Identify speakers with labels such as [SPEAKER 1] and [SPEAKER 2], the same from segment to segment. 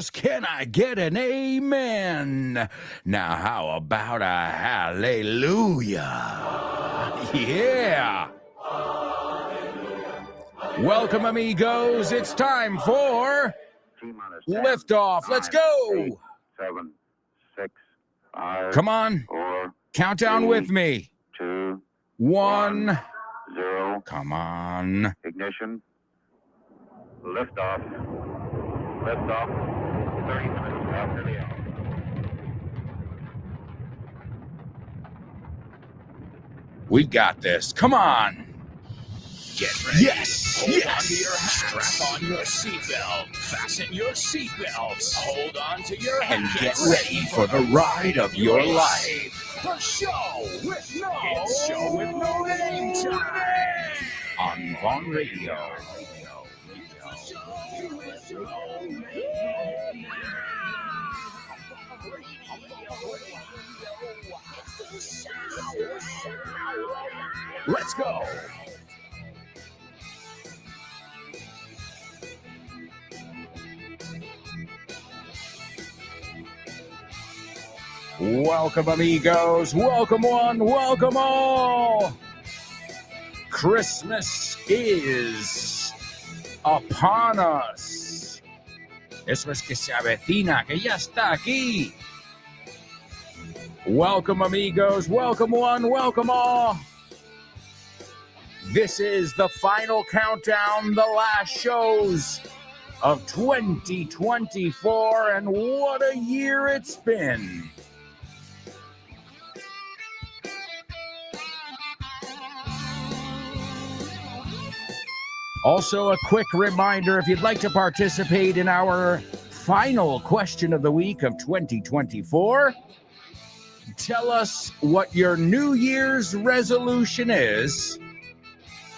[SPEAKER 1] believers, can I get an amen? Now, how about a hallelujah? Yeah. Welcome, amigos. It's time for liftoff. Let's go.
[SPEAKER 2] 8, 7, 6, 5.
[SPEAKER 1] Come on.
[SPEAKER 2] 4.
[SPEAKER 1] Countdown
[SPEAKER 2] 3,
[SPEAKER 1] with me.
[SPEAKER 2] 2.
[SPEAKER 1] 1.
[SPEAKER 2] 0.
[SPEAKER 1] Come on.
[SPEAKER 2] Ignition. Liftoff. Liftoff. 30 minutes after the hour.
[SPEAKER 1] We've got this. Come on.
[SPEAKER 3] Get ready.
[SPEAKER 1] Yes.
[SPEAKER 3] Hold
[SPEAKER 1] Yes.
[SPEAKER 3] on to your hats. Strap on your seatbelt. Fasten your seatbelts. Hold on to your
[SPEAKER 1] And get
[SPEAKER 3] hatchets.
[SPEAKER 1] ready for the ride of your life.
[SPEAKER 3] The show with no name time.
[SPEAKER 1] On Vaughn Radio. Let's go. Welcome, amigos. Welcome one, welcome all. Christmas is upon us. Eso es que se avecina, que ya está aquí. Welcome, amigos. Welcome one, welcome all. This is the final countdown, the last shows of 2024, and what a year it's been. Also, a quick reminder, if you'd like to participate in our final question of the week of 2024, tell us what your New Year's resolution is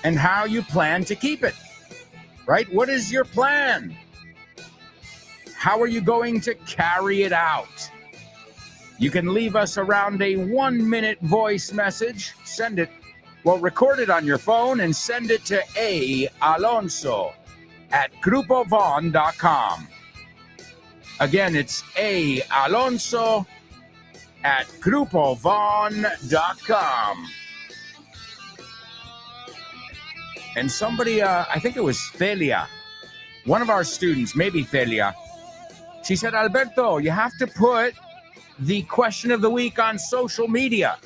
[SPEAKER 1] and how you plan to keep it, right? What is your plan? How are you going to carry it out? You can leave us around a 1-minute voice message. Send it. Well, record it on your phone and send it to aalonso@grupovon.com. Again, it's aalonso@grupovon.com. And somebody, I think it was Celia, one of our students, maybe Celia, she said, Alberto, you have to put the question of the week on social media.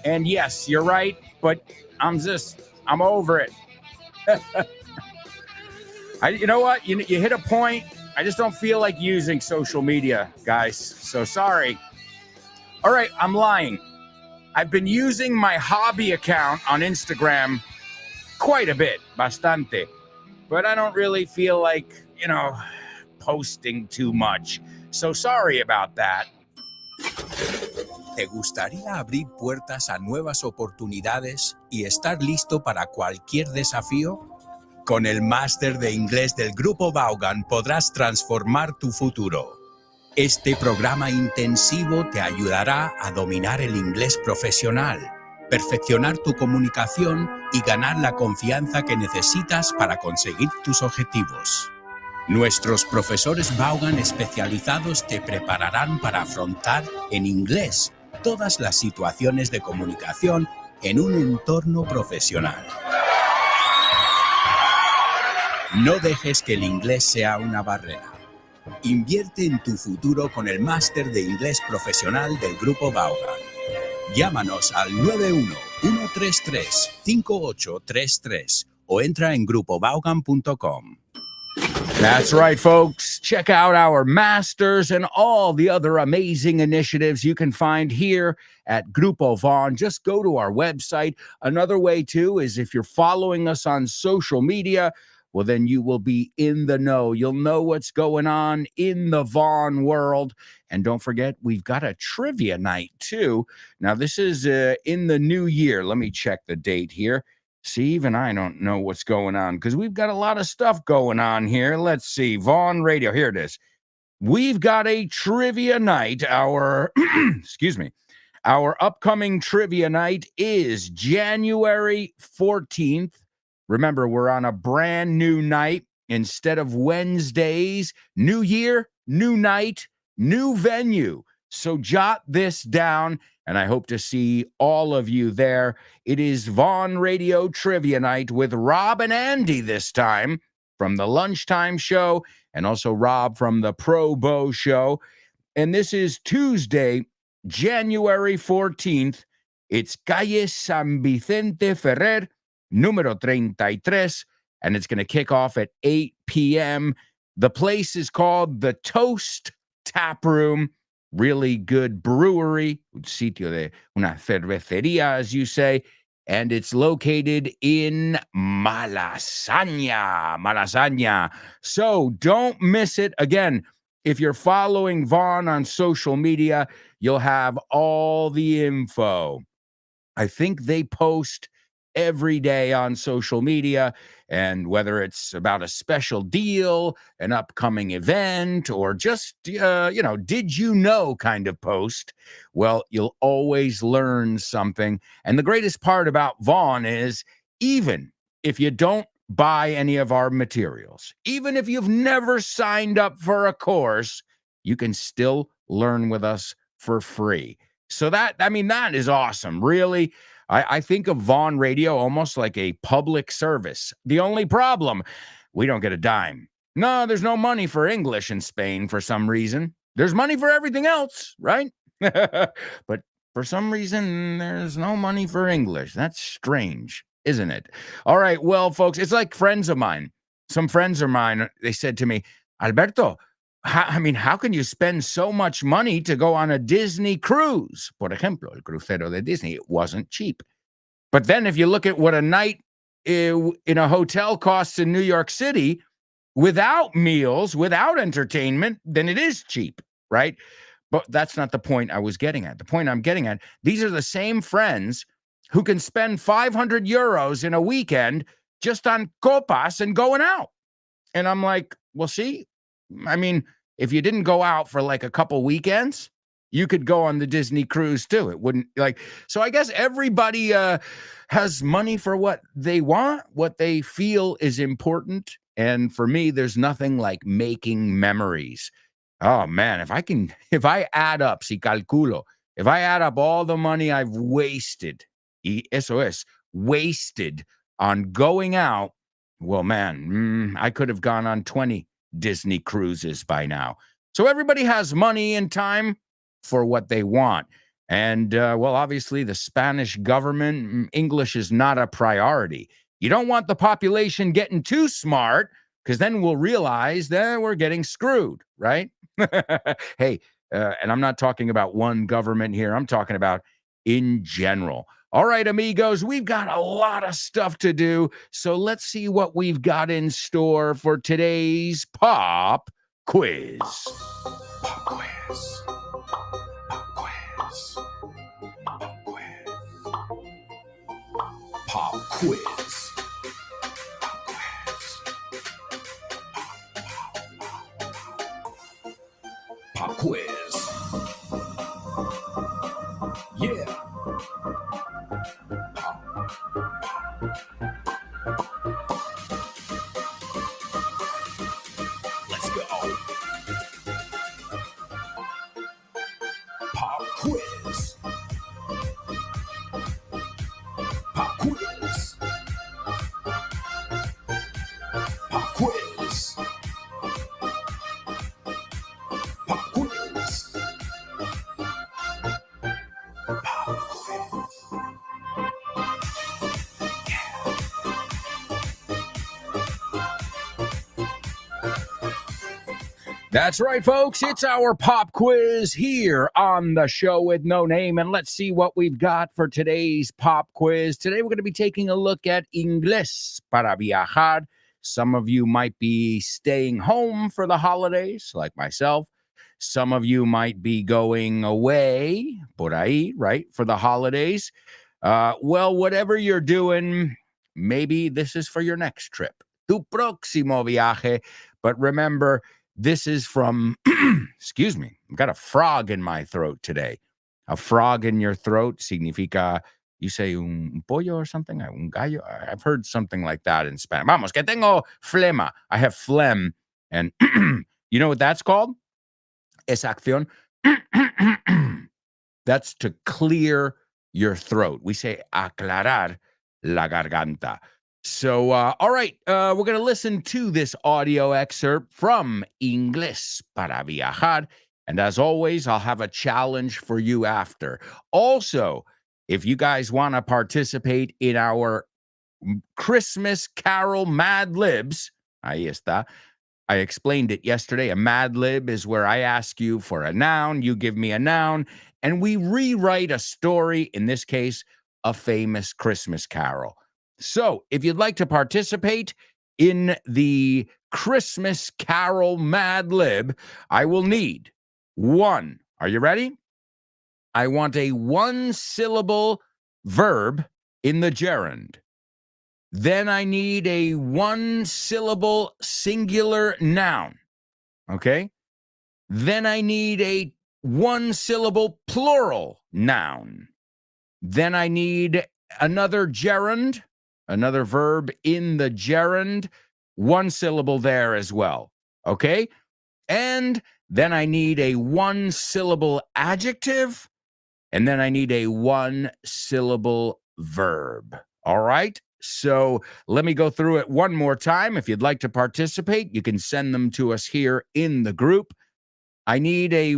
[SPEAKER 1] And yes, you're right, but I'm over it. You know what? You hit a point. I just don't feel like using social media, guys. So sorry. All right, I'm lying. I've been using my hobby account on Instagram quite a bit, bastante. But I don't really feel like, posting too much. So sorry about that.
[SPEAKER 4] ¿Te gustaría abrir puertas a nuevas oportunidades y estar listo para cualquier desafío? Con el máster de inglés del Grupo Vaughan podrás transformar tu futuro. Este programa intensivo te ayudará a dominar el inglés profesional, perfeccionar tu comunicación y ganar la confianza que necesitas para conseguir tus objetivos. Nuestros profesores Vaughan especializados te prepararán para afrontar en inglés todas las situaciones de comunicación en un entorno profesional. No dejes que el inglés sea una barrera. Invierte en tu futuro con el máster de inglés profesional del Grupo Vaughan. Llámanos al 91-133-5833 o entra en grupovaughan.com.
[SPEAKER 1] That's right, folks. Check out our masters and all the other amazing initiatives you can find here at Grupo Vaughn. Just go to our website. Another way, too, is if you're following us on social media, well, then you will be in the know. You'll know what's going on in the Vaughn world. And don't forget, we've got a trivia night, too. Now, this is in the new year. Let me check the date here. See, even I don't know what's going on because we've got a lot of stuff going on here. Let's see. Vaughn Radio. Here it is. We've got a trivia night. Our upcoming trivia night is January 14th. Remember, we're on a brand new night. Instead of Wednesdays, new year, new night, new venue. So jot this down, and I hope to see all of you there. It is Vaughn Radio Trivia Night with Rob and Andy this time from the Lunchtime Show, and also Rob from the Pro Bow Show. And this is Tuesday, January 14th. It's Calle San Vicente Ferrer, número 33, and it's going to kick off at 8 p.m. The place is called the Toast Tap Room. Really good brewery, un sitio de una cervecería, as you say, and it's located in Malasaña. So don't miss it. Again, if you're following Vaughn on social media, you'll have all the info. I think they post every day on social media, and whether it's about a special deal, an upcoming event, or just, did you know kind of post, well, you'll always learn something. And the greatest part about Vaughn is, even if you don't buy any of our materials, even if you've never signed up for a course, you can still learn with us for free. So that is awesome. Really, I think of Vaughn Radio almost like a public service. The only problem, we don't get a dime. No, there's no money for English in Spain for some reason. There's money for everything else, right? But for some reason, there's no money for English. That's strange, isn't it? All right, well, folks, it's like friends of mine. Some friends of mine, they said to me, Alberto, how can you spend so much money to go on a Disney cruise? Por ejemplo, el crucero de Disney, it wasn't cheap. But then if you look at what a night in a hotel costs in New York City, without meals, without entertainment, then it is cheap, right? But that's not the point I was getting at. The point I'm getting at, these are the same friends who can spend 500 euros in a weekend just on copas and going out. And I'm like, well, see, if you didn't go out for like a couple weekends, you could go on the Disney cruise too. It wouldn't so I guess everybody has money for what they want, what they feel is important. And for me, there's nothing like making memories. Oh man, if I add up, if I add up all the money I've wasted, wasted on going out, well, man, I could have gone on 20 Disney cruises by now. So everybody has money and time for what they want. And, obviously the Spanish government, English is not a priority. You don't want the population getting too smart, because then we'll realize that we're getting screwed, right? Hey, and I'm not talking about one government here. I'm talking about in general. All right, amigos, we've got a lot of stuff to do, so let's see what we've got in store for today's Pop Quiz. Pop Quiz. Pop Quiz. Pop Quiz. Pop Quiz. Pop Quiz. Yeah. Let's go. Pop quiz. Pop quiz. Pop quiz. Pop quiz. Pop quiz. That's right, folks. It's our pop quiz here on the show with no name. And let's see what we've got for today's pop quiz. Today, we're going to be taking a look at Inglés para viajar. Some of you might be staying home for the holidays, like myself. Some of you might be going away, por ahí, right, for the holidays. Whatever you're doing, maybe this is for your next trip. Tu próximo viaje. But remember, this is from, excuse me, I've got a frog in my throat today. A frog in your throat significa, You say un pollo or something, un gallo. I've heard something like that in Spanish. Vamos, que tengo flema. I have phlegm. And you know what that's called? Esa acción. That's to clear your throat. We say aclarar la garganta. So, all right, we're going to listen to this audio excerpt from Inglés para Viajar. And as always, I'll have a challenge for you after. Also, if you guys want to participate in our Christmas Carol Mad Libs, ahí está. I explained it yesterday. A Mad Lib is where I ask you for a noun, you give me a noun, and we rewrite a story, in this case, a famous Christmas carol. So if you'd like to participate in the Christmas Carol Mad Lib, I will need one. Are you ready? I want a one-syllable verb in the gerund. Then I need a one-syllable singular noun, okay? Then I need a one-syllable plural noun. Then I need another gerund, another verb in the gerund, one syllable there as well, okay? And then I need a one-syllable adjective, and then I need a one-syllable verb, all right? So let me go through it one more time. If you'd like to participate, you can send them to us here in the group. I need a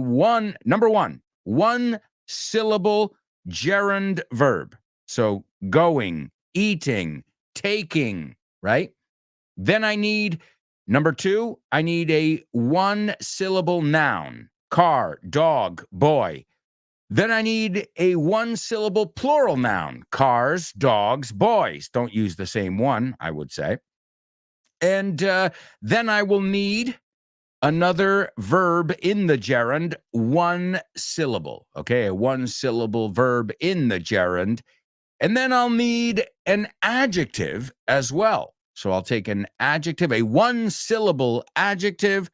[SPEAKER 1] number one syllable gerund verb. So going, eating, taking, right? Then I need, number two, I need a one syllable noun, car, dog, boy. Then I need a one-syllable plural noun, cars, dogs, boys. Don't use the same one, I would say. And then I will need another verb in the gerund, one syllable, okay? A one-syllable verb in the gerund. And then I'll need an adjective as well. So I'll take an adjective, a one-syllable adjective,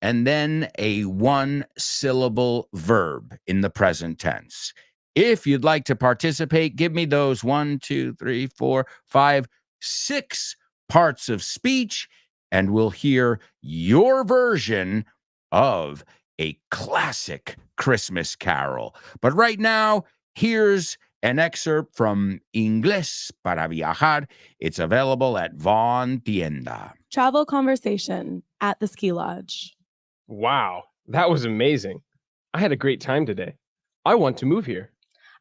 [SPEAKER 1] and then a one-syllable verb in the present tense. If you'd like to participate, give me those 1, 2, 3, 4, 5, 6 parts of speech, and we'll hear your version of a classic Christmas carol. But right now, here's an excerpt from Inglés para Viajar. It's available at Von Tienda.
[SPEAKER 5] Travel conversation at the ski lodge.
[SPEAKER 6] Wow, that was amazing. I had a great time today. I want to move here.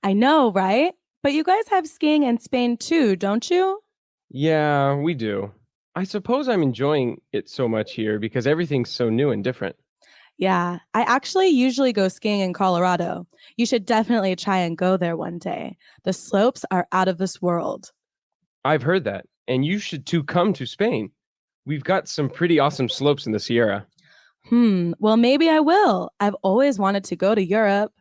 [SPEAKER 5] I know, right? But you guys have skiing in Spain too, don't you?
[SPEAKER 6] Yeah, we do. I suppose I'm enjoying it so much here because everything's so new and different.
[SPEAKER 5] Yeah, I actually usually go skiing in Colorado. You should definitely try and go there one day. The slopes are out of this world.
[SPEAKER 6] I've heard that, and you should too come to Spain. We've got some pretty awesome slopes in the Sierra.
[SPEAKER 5] Well, maybe I will. I've always wanted to go to Europe.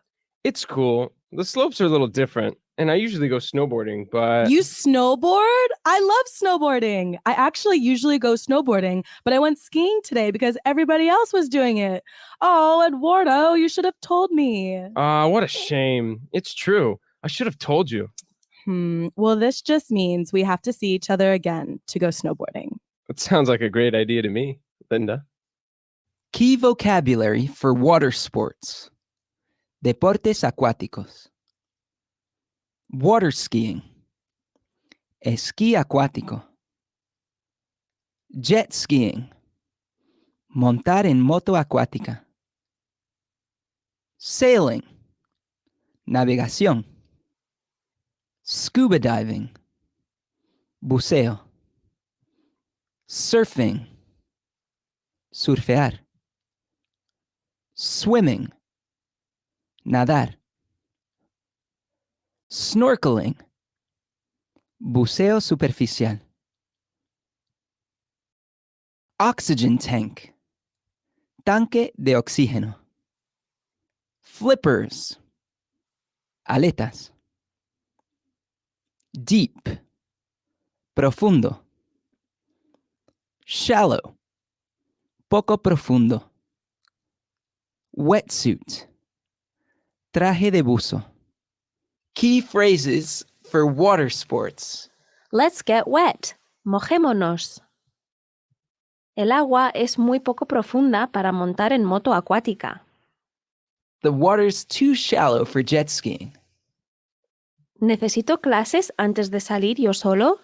[SPEAKER 6] It's cool. The slopes are a little different, and I usually go snowboarding, but...
[SPEAKER 5] You snowboard? I love snowboarding. I actually usually go snowboarding, but I went skiing today because everybody else was doing it. Oh, Eduardo, you should have told me.
[SPEAKER 6] What a shame. It's true. I should have told you.
[SPEAKER 5] Well, this just means we have to see each other again to go snowboarding.
[SPEAKER 6] That sounds like a great idea to me, Linda.
[SPEAKER 7] Key vocabulary for water sports. Deportes acuáticos. Water skiing. Esquí acuático. Jet skiing. Montar en moto acuática. Sailing. Navegación. Scuba diving. Buceo. Surfing. Surfear. Swimming. Nadar. Snorkeling. Buceo superficial. Oxygen tank. Tanque de oxígeno. Flippers. Aletas. Deep. Profundo. Shallow. Poco profundo. Wetsuit. Traje de buzo. Key phrases for water sports.
[SPEAKER 8] Let's get wet. Mojémonos. El agua es muy poco profunda para montar en moto acuática.
[SPEAKER 7] The water's too shallow for jet skiing.
[SPEAKER 8] ¿Necesito clases antes de salir yo solo?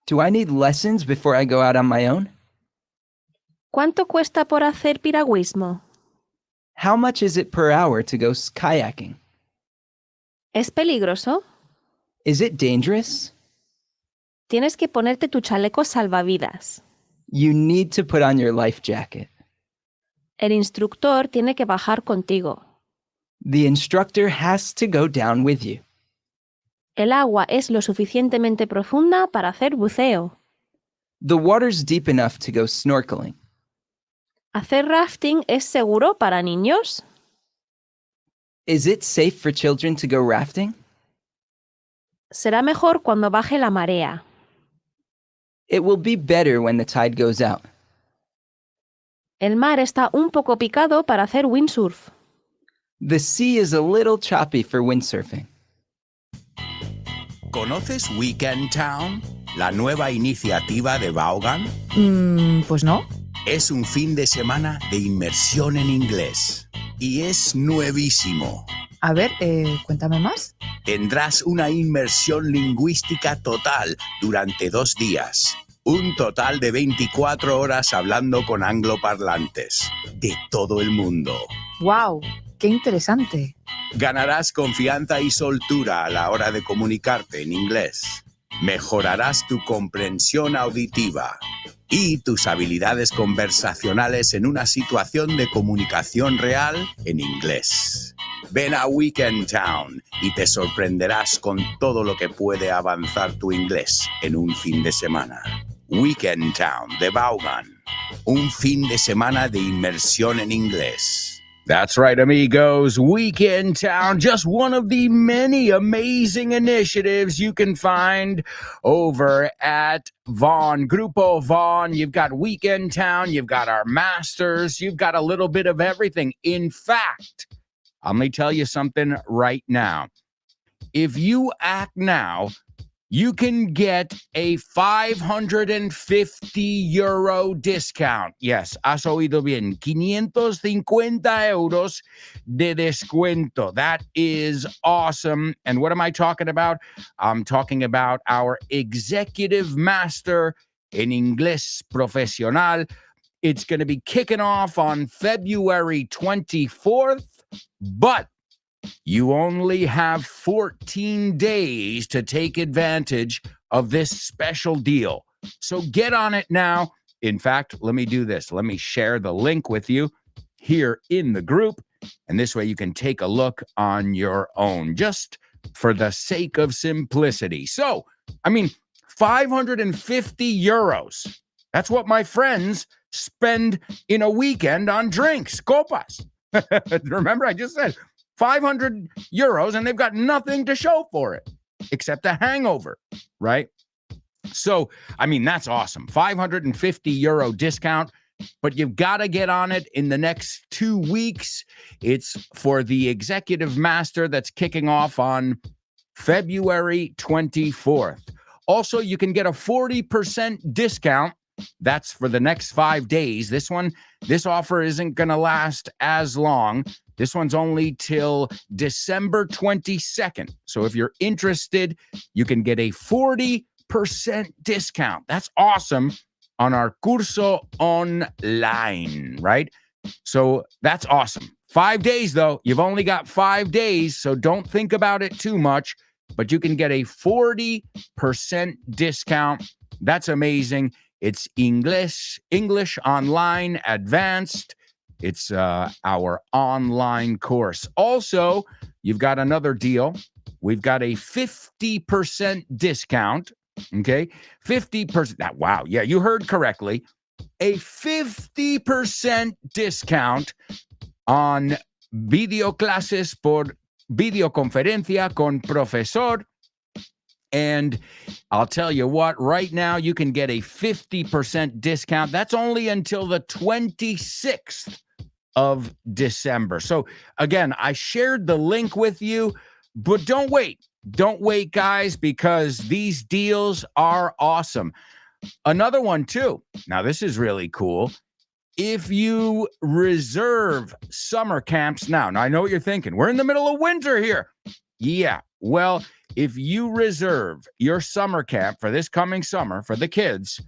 [SPEAKER 7] Do I need lessons before I go out on my own?
[SPEAKER 8] ¿Cuánto cuesta por hacer piragüismo?
[SPEAKER 7] How much is it per hour to go kayaking?
[SPEAKER 8] ¿Es peligroso?
[SPEAKER 7] Is it dangerous?
[SPEAKER 8] Tienes que ponerte tu chaleco salvavidas.
[SPEAKER 7] You need to put on your life jacket.
[SPEAKER 8] El instructor tiene que bajar contigo.
[SPEAKER 7] The instructor has to go down with you.
[SPEAKER 8] El agua es lo suficientemente profunda para hacer buceo.
[SPEAKER 7] The water's deep enough to go snorkeling.
[SPEAKER 8] ¿Hacer rafting es seguro para niños?
[SPEAKER 7] Is it safe for children to go rafting?
[SPEAKER 8] Será mejor cuando baje la marea.
[SPEAKER 7] It will be better when the tide goes out.
[SPEAKER 8] El mar está un poco picado para hacer windsurf.
[SPEAKER 7] The sea is a little choppy for windsurfing.
[SPEAKER 4] ¿Conoces Weekend Town? La nueva iniciativa de Vaughan.
[SPEAKER 9] Pues no.
[SPEAKER 4] Es un fin de semana de inmersión en inglés. Y es nuevísimo.
[SPEAKER 9] A ver, cuéntame más.
[SPEAKER 4] Tendrás una inmersión lingüística total durante 2 días. Un total de 24 horas hablando con angloparlantes de todo el mundo.
[SPEAKER 9] ¡Wow! ¡Qué interesante!
[SPEAKER 4] Ganarás confianza y soltura a la hora de comunicarte en inglés. Mejorarás tu comprensión auditiva y tus habilidades conversacionales en una situación de comunicación real en inglés. Ven a Weekend Town y te sorprenderás con todo lo que puede avanzar tu inglés en un fin de semana. Weekend Town de Vaughan. Un fin de semana de inmersión en inglés.
[SPEAKER 1] That's right, amigos. Weekend Town, just one of the many amazing initiatives you can find over at Vaughan, Grupo Vaughan. You've got Weekend Town, you've got our masters, you've got a little bit of everything. In fact, I'm going to tell you something right now. If you act now, you can get a 550 euro discount. Yes, has oído bien. 550 euros de descuento. That is awesome. And what am I talking about? I'm talking about our executive master in Inglés Profesional. It's going to be kicking off on February 24th, but you only have 14 days to take advantage of this special deal. So get on it now. In fact, let me do this. Let me share the link with you here in the group. And this way you can take a look on your own, just for the sake of simplicity. So, 550 euros. That's what my friends spend in a weekend on drinks, copas. Remember, I just said 500 euros, and they've got nothing to show for it except a hangover, right? So, that's awesome. 550 euro discount, but you've got to get on it in the next 2 weeks. It's for the executive master that's kicking off on February 24th. Also, you can get a 40% discount. That's for the next 5 days. This offer isn't going to last as long. This one's only till December 22nd. So if you're interested, you can get a 40% discount. That's awesome on our curso online, right? So that's awesome. 5 days, though. You've only got 5 days, so don't think about it too much. But you can get a 40% discount. That's amazing. It's English Online Advanced. It's our online course. Also, you've got another deal. We've got a 50% discount. Okay, 50%. Wow, yeah, you heard correctly. A 50% discount on video clases por videoconferencia con profesor. And I'll tell you what, right now you can get a 50% discount. That's only until the 26th of December. So again, I shared the link with you, but don't wait. Don't wait, guys, because these deals are awesome. Another one, too. Now, this is really cool. If you reserve summer camps now, I know what you're thinking. We're in the middle of winter here. Yeah. Well, if you reserve your summer camp for this coming summer for the kids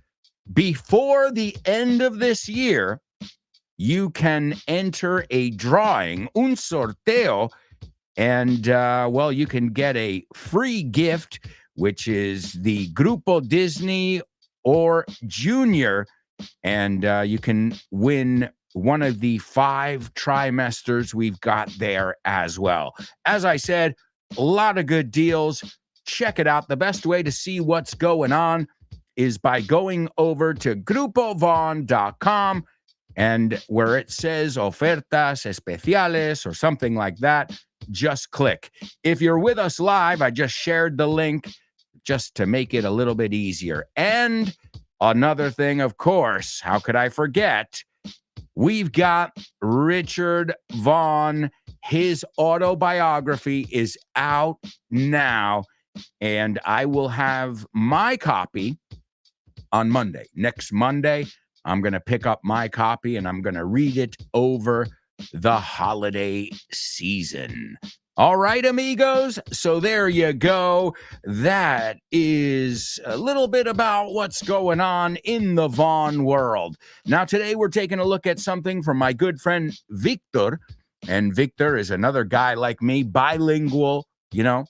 [SPEAKER 1] before the end of this year, you can enter a drawing, un sorteo, and, well, you can get a free gift, which is the Grupo Disney or Junior, and you can win one of the 5 trimesters we've got there as well. As I said, a lot of good deals. Check it out. The best way to see what's going on is by going over to grupovon.com, and where it says ofertas especiales or something like that, just click. If you're with us live, I just shared the link just to make it a little bit easier. And another thing, of course, how could I forget? We've got Richard Vaughn. His autobiography is out now, and I will have my copy on Monday. Next Monday, I'm going to pick up my copy, and I'm going to read it over the holiday season. All right, amigos. So there you go. That is a little bit about what's going on in the Vaughn world. Now, today we're taking a look at something from my good friend Victor. And Victor is another guy like me, bilingual, you know.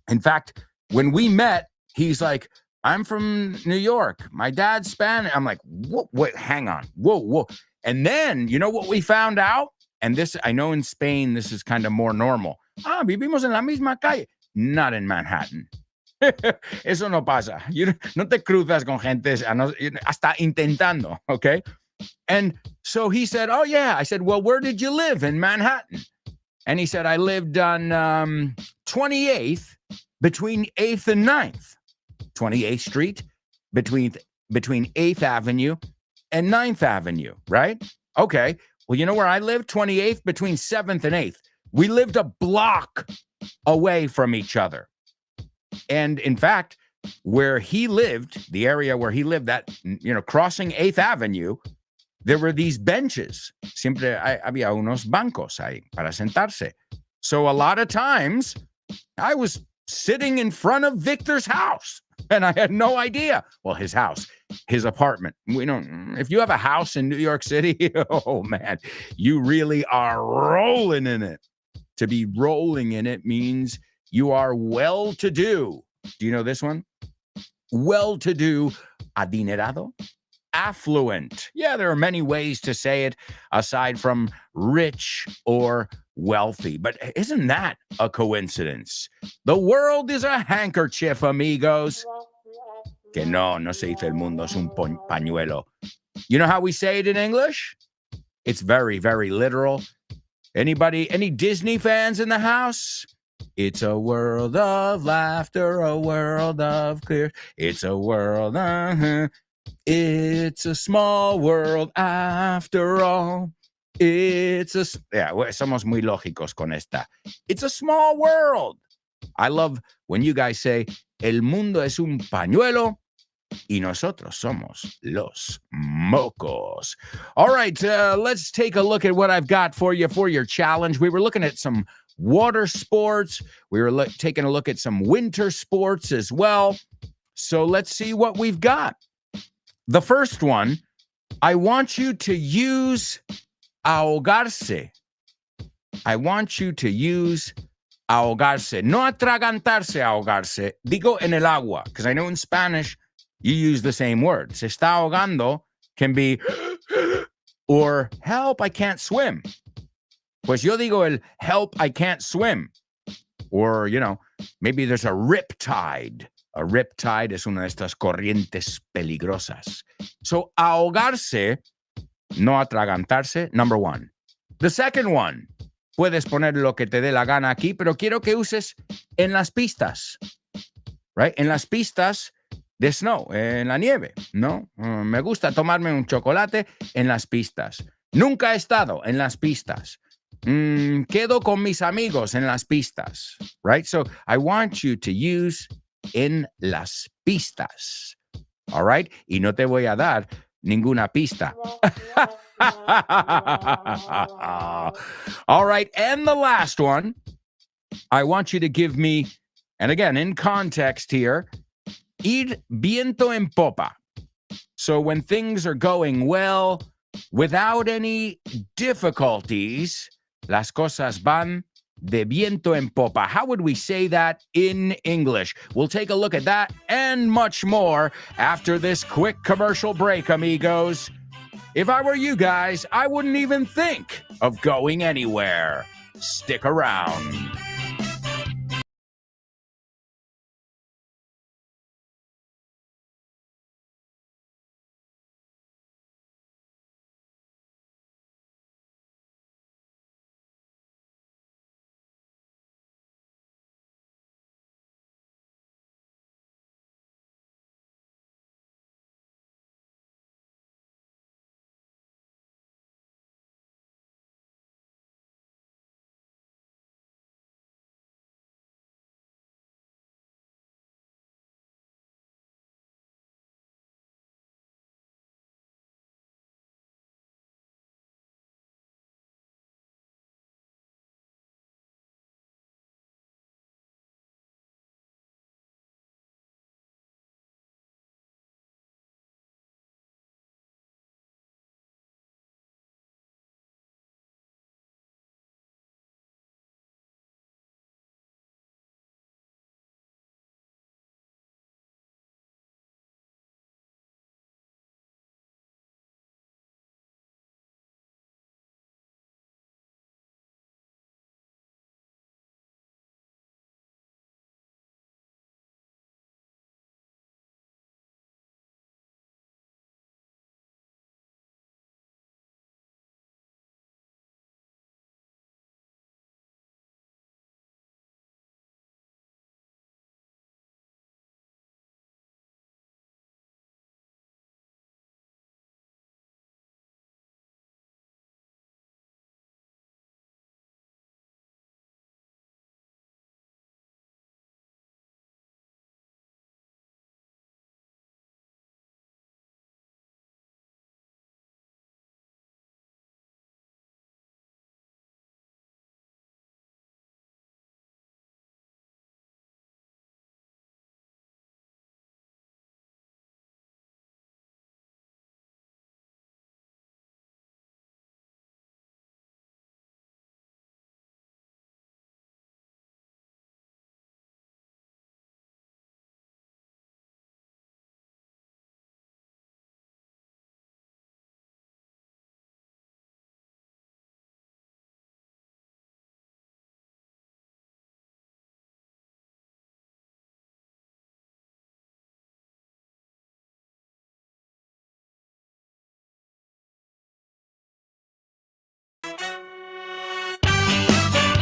[SPEAKER 1] In fact, when we met, he's like, I'm from New York. My dad's Spanish. I'm like, wait, hang on. Whoa. And then, you know what we found out? And this, I know in Spain, this is kind of more normal. Vivimos en la misma calle. Not in Manhattan. Eso no pasa. No te cruzas con gente hasta intentando, okay? And so he said, oh, yeah. I said, well, where did you live in Manhattan? And he said, I lived on 28th between 8th and 9th. 28th Street between 8th Avenue and 9th Avenue, right? Okay. Well, you know where I lived? 28th between 7th and 8th. We lived a block away from each other. And in fact, where he lived, the area where he lived, that, crossing 8th Avenue, there were these benches. Siempre había unos bancos ahí para sentarse. So a lot of times I was sitting in front of Victor's house and I had no idea. Well, his house, his apartment. If you have a house in New York City, oh man, you really are rolling in it. To be rolling in it means you are well-to-do. Do you know this one? Well-to-do, adinerado, affluent. Yeah, there are many ways to say it aside from rich or wealthy. But isn't that a coincidence? The world is a handkerchief, amigos. Que no se dice el mundo es un pañuelo. You know how we say it in English? It's very, very literal. Any Disney fans in the house? It's a world of laughter, a world of clear. It's a world, it's a small world after all. Somos muy lógicos con esta. It's a small world. I love when you guys say, el mundo es un pañuelo y nosotros somos los mocos. All right, let's take a look at what I've got for you for your challenge. We were looking at some water sports. We were taking a look at some winter sports as well. So let's see what we've got. The first one, I want you to use ahogarse. I want you to use ahogarse. No atragantarse, ahogarse. Digo en el agua, because I know in Spanish, you use the same word. Se está ahogando can be, or help, I can't swim. Pues yo digo el help, I can't swim. Or, maybe there's a riptide. A riptide es una de estas corrientes peligrosas. So, ahogarse, no atragantarse, number one. The second one, puedes poner lo que te dé la gana aquí, pero quiero que uses en las pistas. Right? En las pistas de snow, en la nieve, ¿no? Me gusta tomarme un chocolate en las pistas. Nunca he estado en las pistas. Quedo con mis amigos en las pistas, right? So I want you to use en las pistas, all right? Y no te voy a dar ninguna pista. All right, and the last one, I want you to give me, and again, in context here, ir viento en popa. So when things are going well, without any difficulties, las cosas van de viento en popa. How would we say that in English? We'll take a look at that and much more after this quick commercial break, amigos. If I were you guys, I wouldn't even think of going anywhere. Stick around.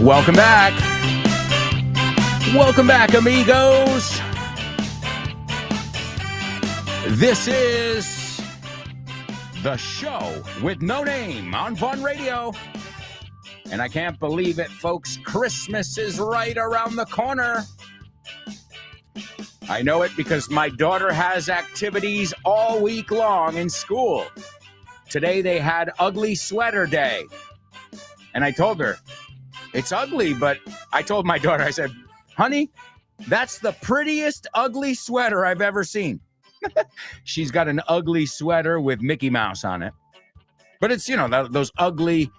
[SPEAKER 1] Welcome back. Welcome back, amigos. This is the show with no name on Fun Radio. And I can't believe it, folks. Christmas is right around the corner. I know it because my daughter has activities all week long in school. Today they had Ugly Sweater Day. And I told her, it's ugly, but I told my daughter, I said, honey, that's the prettiest ugly sweater I've ever seen. She's got an ugly sweater with Mickey Mouse on it. But it's, you know, those ugly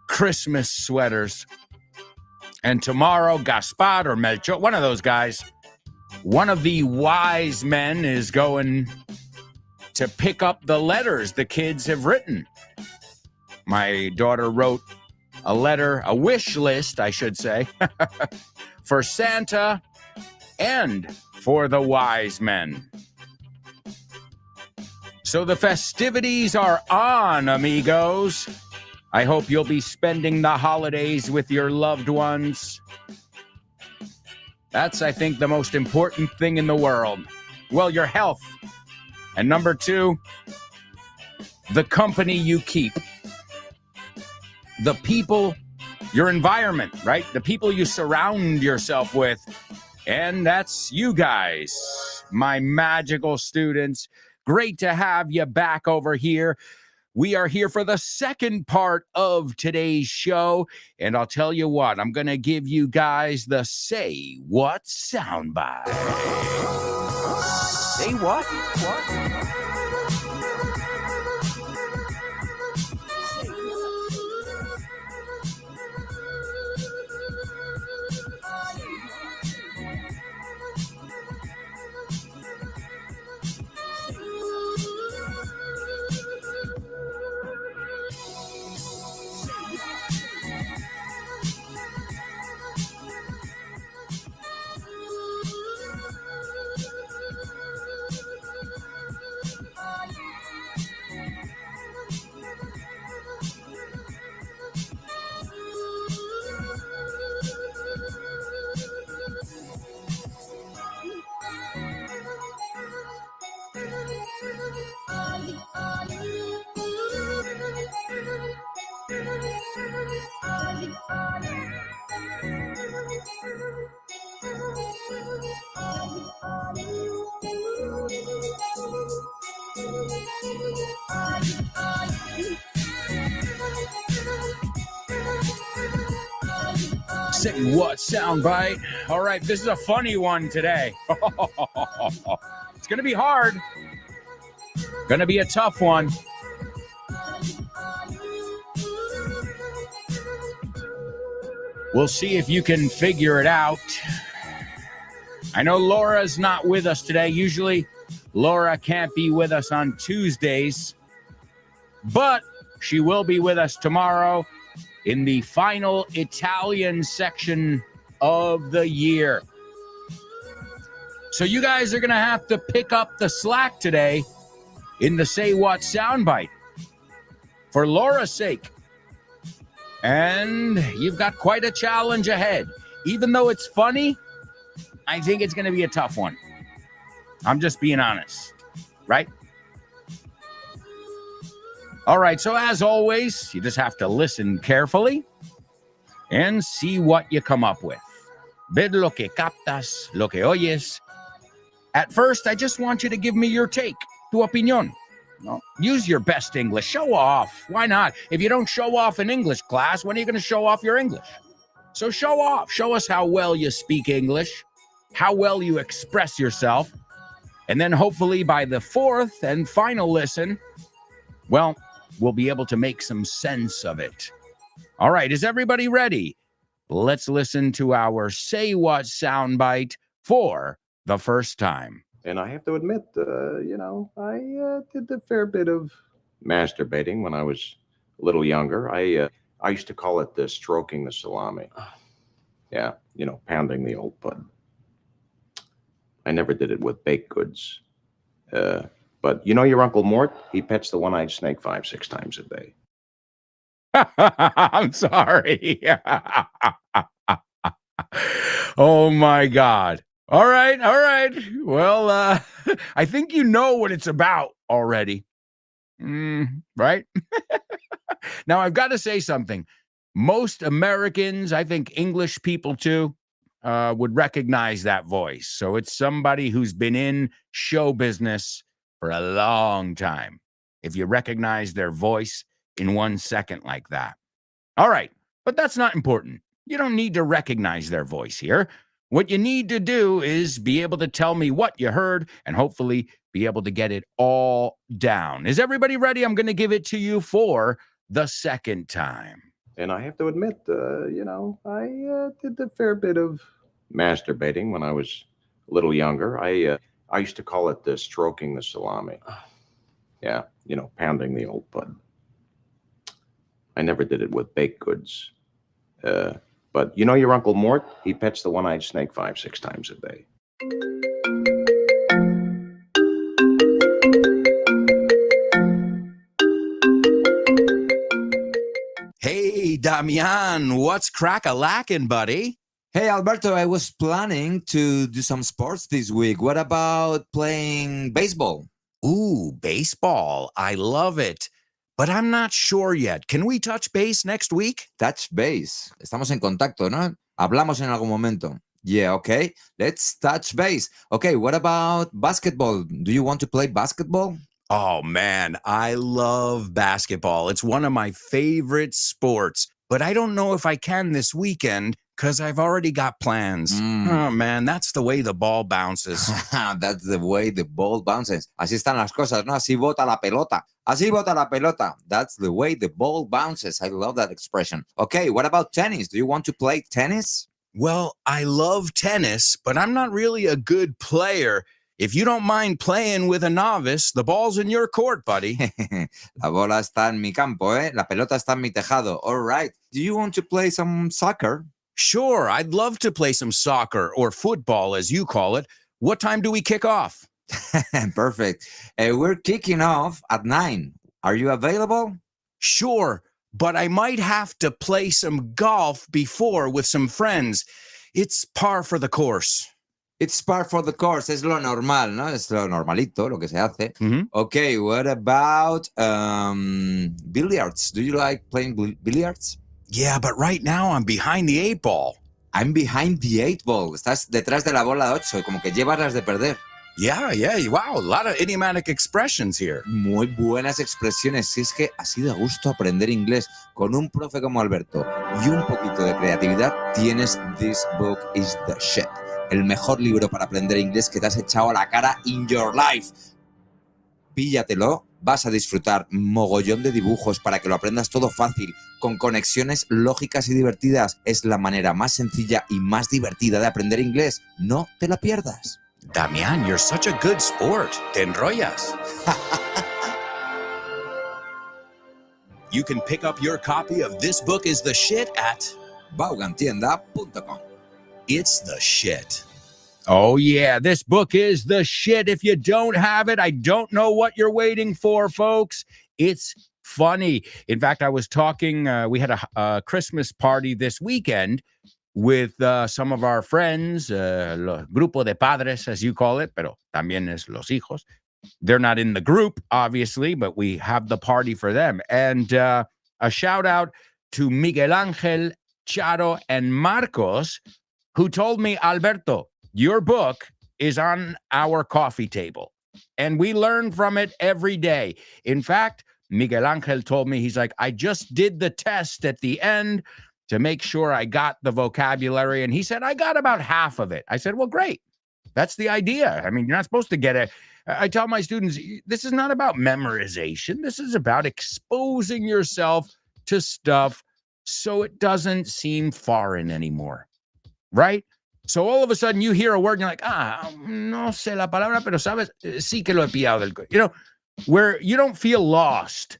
[SPEAKER 1] Christmas sweaters. And tomorrow, Gaspar or Melchor, one of those guys, one of the wise men is going to pick up the letters the kids have written. My daughter wrote a letter, a wish list, I should say, for Santa and for the wise men. So the festivities are on, amigos. I hope you'll be spending the holidays with your loved ones. That's, I think, the most important thing in the world. Well, your health. And number two, the company you keep. The people your environment, right? The people you surround yourself with. And that's you guys, my magical students. Great to have you back over here. We are here for the second part of today's show. And I'll tell you what, I'm going to give you guys the Say What soundbite. Say what? Say what soundbite? All right, this is a funny one today. It's going to be hard. Going to be a tough one. We'll see if you can figure it out. I know Laura's not with us today. Usually, Laura can't be with us on Tuesdays, but she will be with us tomorrow in the final Italian section of the year. So you guys are going to have to pick up the slack today in the Say What soundbite for Laura's sake. And you've got quite a challenge ahead. Even though it's funny, I think it's going to be a tough one. I'm just being honest, right? All right, so as always, you just have to listen carefully and see what you come up with. Ver lo que captas, lo que oyes. At first, I just want you to give me your take, tu opinión. No, use your best English. Show off. Why not? If you don't show off in English class, when are you going to show off your English? So show off. Show us how well you speak English, how well you express yourself. And then hopefully by the fourth and final listen, well, we'll be able to make some sense of it. All right, is everybody ready? Let's listen to our Say What soundbite for the first time.
[SPEAKER 10] And I have to admit, I did a fair bit of masturbating when I was a little younger. I used to call it the stroking the salami. Yeah, pounding the old bud. I never did it with baked goods. But your Uncle Mort, he pets the one-eyed snake 5-6 times a day.
[SPEAKER 1] I'm sorry. Oh, my God. All right. Well, I think you know what it's about already. Right? Now, I've got to say something. Most Americans, I think English people too, would recognize that voice. So it's somebody who's been in show business for a long time. If you recognize their voice in 1 second like that. All right, but that's not important. You don't need to recognize their voice here. What you need to do is be able to tell me what you heard and hopefully be able to get it all down. Is everybody ready? I'm going to give it to you for the second time.
[SPEAKER 10] And I have to admit, I did a fair bit of masturbating when I was a little younger. I used to call it the stroking the salami. Yeah, pounding the old bud. I never did it with baked goods. But your Uncle Mort, he pets the one-eyed snake 5-6 times a day.
[SPEAKER 1] Hey, Damian, what's crack-a-lackin', buddy?
[SPEAKER 11] Hey, Alberto, I was planning to do some sports this week. What about playing baseball?
[SPEAKER 1] Ooh, baseball. I love it. but I'm not sure yet. Can we touch base next week?
[SPEAKER 11] Touch base. Estamos en contacto, ¿no? Hablamos en algún momento. Yeah, okay. Let's touch base. Okay, what about basketball? Do you want to play basketball?
[SPEAKER 1] Oh man, I love basketball. It's one of my favorite sports, but I don't know if I can this weekend because I've already got plans. Oh man, that's the way the ball bounces.
[SPEAKER 11] That's the way the ball bounces. Así están las cosas, ¿no? Así bota la pelota. Así bota la pelota. That's the way the ball bounces. I love that expression. Okay, what about tennis? Do you want to play tennis?
[SPEAKER 1] Well, I love tennis, but I'm not really a good player. If you don't mind playing with a novice, the ball's in your court, buddy.
[SPEAKER 11] La bola está en mi campo, ¿eh? La pelota está en mi tejado. All right. Do you want to play some soccer?
[SPEAKER 1] Sure, I'd love to play some soccer or football, as you call it. What time do we kick off?
[SPEAKER 11] Perfect. We're kicking off at 9. Are you available?
[SPEAKER 1] Sure, but I might have to play some golf before with some friends. It's par for the course.
[SPEAKER 11] It's par for the course. Es lo normal, ¿no? Es lo normalito, lo que se hace. Okay, what about billiards? Do you like playing billiards?
[SPEAKER 1] Yeah, but right now I'm behind the 8 ball.
[SPEAKER 11] I'm behind the 8 ball. Estás detrás de la bola 8, como que llevas las de perder.
[SPEAKER 1] Yeah, wow, a lot of idiomatic expressions here.
[SPEAKER 11] Muy buenas expresiones. Si es que así de gusto aprender inglés con un profe como Alberto y un poquito de creatividad, tienes This Book is the Shit. El mejor libro para aprender inglés que te has echado a la cara in your life. Píllatelo, vas a disfrutar mogollón de dibujos para que lo aprendas todo fácil, con conexiones lógicas y divertidas. Es la manera más sencilla y más divertida de aprender inglés. No te la pierdas.
[SPEAKER 1] Damián, you're such a good sport. Te enrollas. You can pick up your copy of This Book is the Shit at
[SPEAKER 11] vaughantienda.com.
[SPEAKER 1] It's the shit. Oh, yeah, this book is the shit. If you don't have it, I don't know what you're waiting for, folks. It's funny. In fact, I was talking, we had a Christmas party this weekend with some of our friends, grupo de padres, as you call it, pero también es los hijos. They're not in the group, obviously, but we have the party for them. And a shout out to Miguel Ángel, Charo, and Marcos, who told me, Alberto, your book is on our coffee table, and we learn from it every day. In fact, Miguel Ángel told me, he's like, I just did the test at the end to make sure I got the vocabulary, and he said, I got about half of it. I said, well, great. That's the idea. I mean, you're not supposed to get it. I tell my students, this is not about memorization. This is about exposing yourself to stuff so it doesn't seem foreign anymore. Right? So all of a sudden you hear a word and you're like, no sé la palabra, pero sabes, sí que lo he pillado del... You know, where you don't feel lost.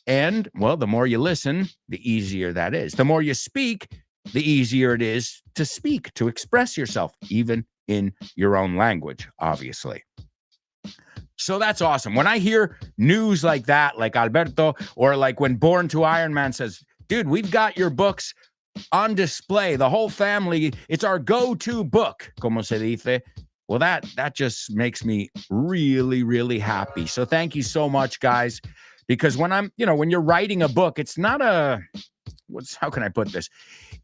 [SPEAKER 1] And, well, the more you listen, the easier that is. The more you speak, the easier it is to speak, to express yourself, even in your own language, obviously. So that's awesome. When I hear news like that, like Alberto, or like when Born to Iron Man says, dude, we've got your books on display, the whole family, it's our go-to book, como se dice. Well, that just makes me really, really happy. So thank you so much, guys, because when when you're writing a book, it's not how can I put this?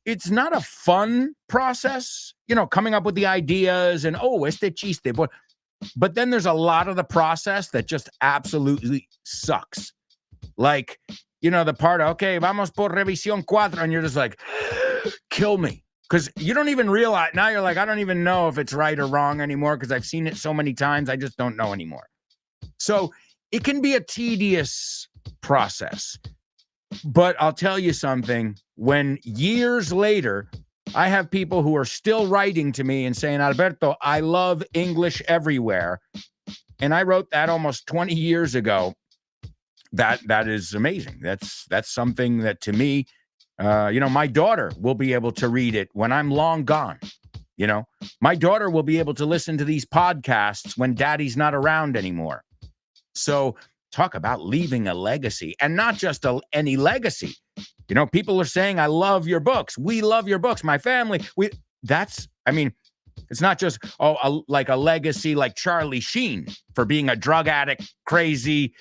[SPEAKER 1] It's not a fun process, coming up with the ideas and, este chiste. But then there's a lot of the process that just absolutely sucks. Like, the part, okay, vamos por revisión 4, and you're just like, kill me. Because you don't even realize, now you're like, I don't even know if it's right or wrong anymore because I've seen it so many times, I just don't know anymore. So it can be a tedious process. But I'll tell you something, when years later, I have people who are still writing to me and saying, Alberto, I love English everywhere. And I wrote that almost 20 years ago. That is amazing. That's something that to me, my daughter will be able to read it when I'm long gone. My daughter will be able to listen to these podcasts when daddy's not around anymore. So talk about leaving a legacy, and not just any legacy. People are saying, I love your books. We love your books. My family. It's not just, like a legacy like Charlie Sheen for being a drug addict, crazy,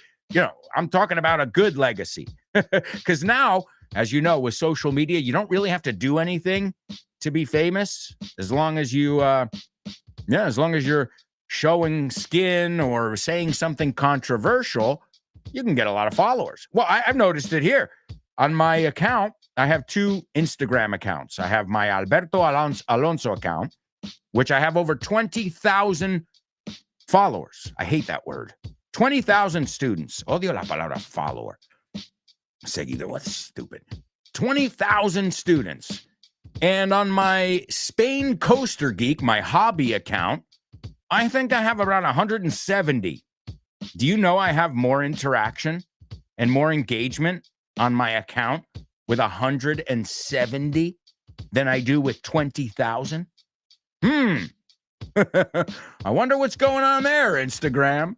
[SPEAKER 1] I'm talking about a good legacy. Because now, as you know, with social media, you don't really have to do anything to be famous, as long as you're showing skin or saying something controversial, you can get a lot of followers. Well, I've noticed it here. On my account, I have 2 Instagram accounts. I have my Alberto Alonso account, which I have over 20,000 followers. I hate that word. 20,000 students. Odio la palabra follower. Seguidor, what's stupid? 20,000 students. And on my Spain Coaster Geek, my hobby account, I think I have around 170. Do you know I have more interaction and more engagement on my account with 170 than I do with 20,000? I wonder what's going on there, Instagram.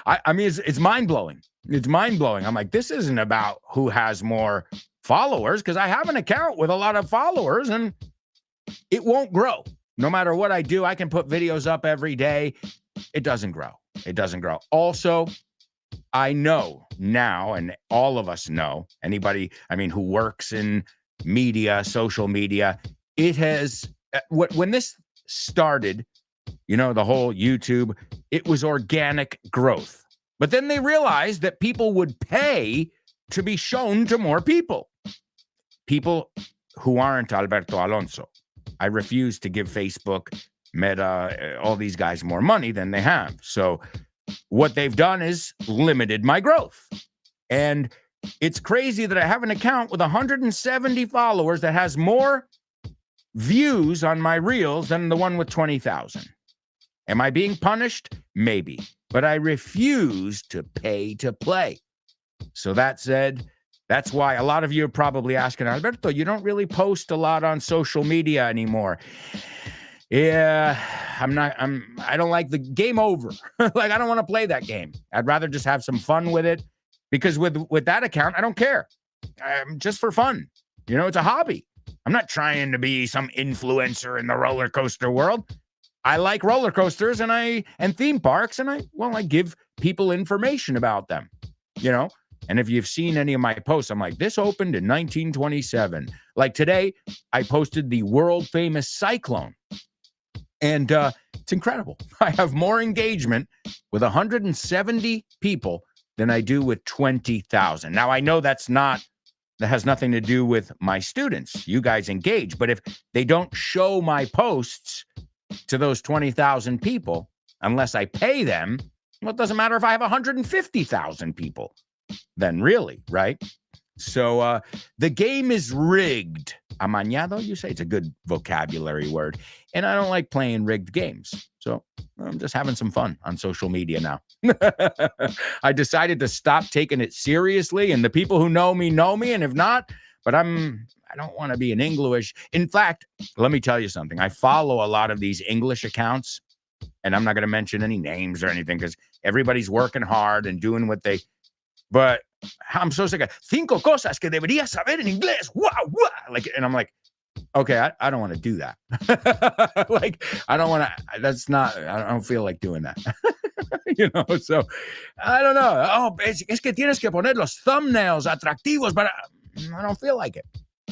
[SPEAKER 1] I mean, it's mind-blowing. It's mind-blowing. I'm like, this isn't about who has more followers, because I have an account with a lot of followers and it won't grow. No matter what I do, I can put videos up every day. It doesn't grow. It doesn't grow. Also, I know now, and all of us know, anybody, who works in media, social media, it has, when this started, the whole YouTube, it was organic growth. But then they realized that people would pay to be shown to more people. People who aren't Alberto Alonso. I refuse to give Facebook, Meta, all these guys more money than they have. So what they've done is limited my growth. And it's crazy that I have an account with 170 followers that has more views on my reels than the one with 20,000. Am I being punished? Maybe. But I refuse to pay to play. So that said, that's why a lot of you are probably asking, Alberto, you don't really post a lot on social media anymore. Yeah, I don't like the game over. Like, I don't want to play that game. I'd rather just have some fun with it, because with that account, I don't care. Just for fun. It's a hobby. I'm not trying to be some influencer in the roller coaster world. I like roller coasters and theme parks, and I give people information about them, And if you've seen any of my posts, I'm like, this opened in 1927. Like today, I posted the world famous cyclone. And it's incredible. I have more engagement with 170 people than I do with 20,000. Now, I know that has nothing to do with my students. You guys engage. But if they don't show my posts to those 20,000 people, unless I pay them, well, it doesn't matter if I have 150,000 people. Then really, right? So the game is rigged. Amañado, you say? It's a good vocabulary word. And I don't like playing rigged games. So I'm just having some fun on social media now. I decided to stop taking it seriously. And the people who know me, and if not, but I don't want to be an English. In fact, let me tell you something. I follow a lot of these English accounts. And I'm not going to mention any names or anything, because everybody's working hard and doing what they... But I'm so sick of 5 cosas que deberías saber en inglés. Wow, wow. And I'm like, okay, I don't want to do that. I don't want to, I don't feel like doing that. So I don't know. Oh, es que tienes que poner los thumbnails atractivos, but I don't feel like it.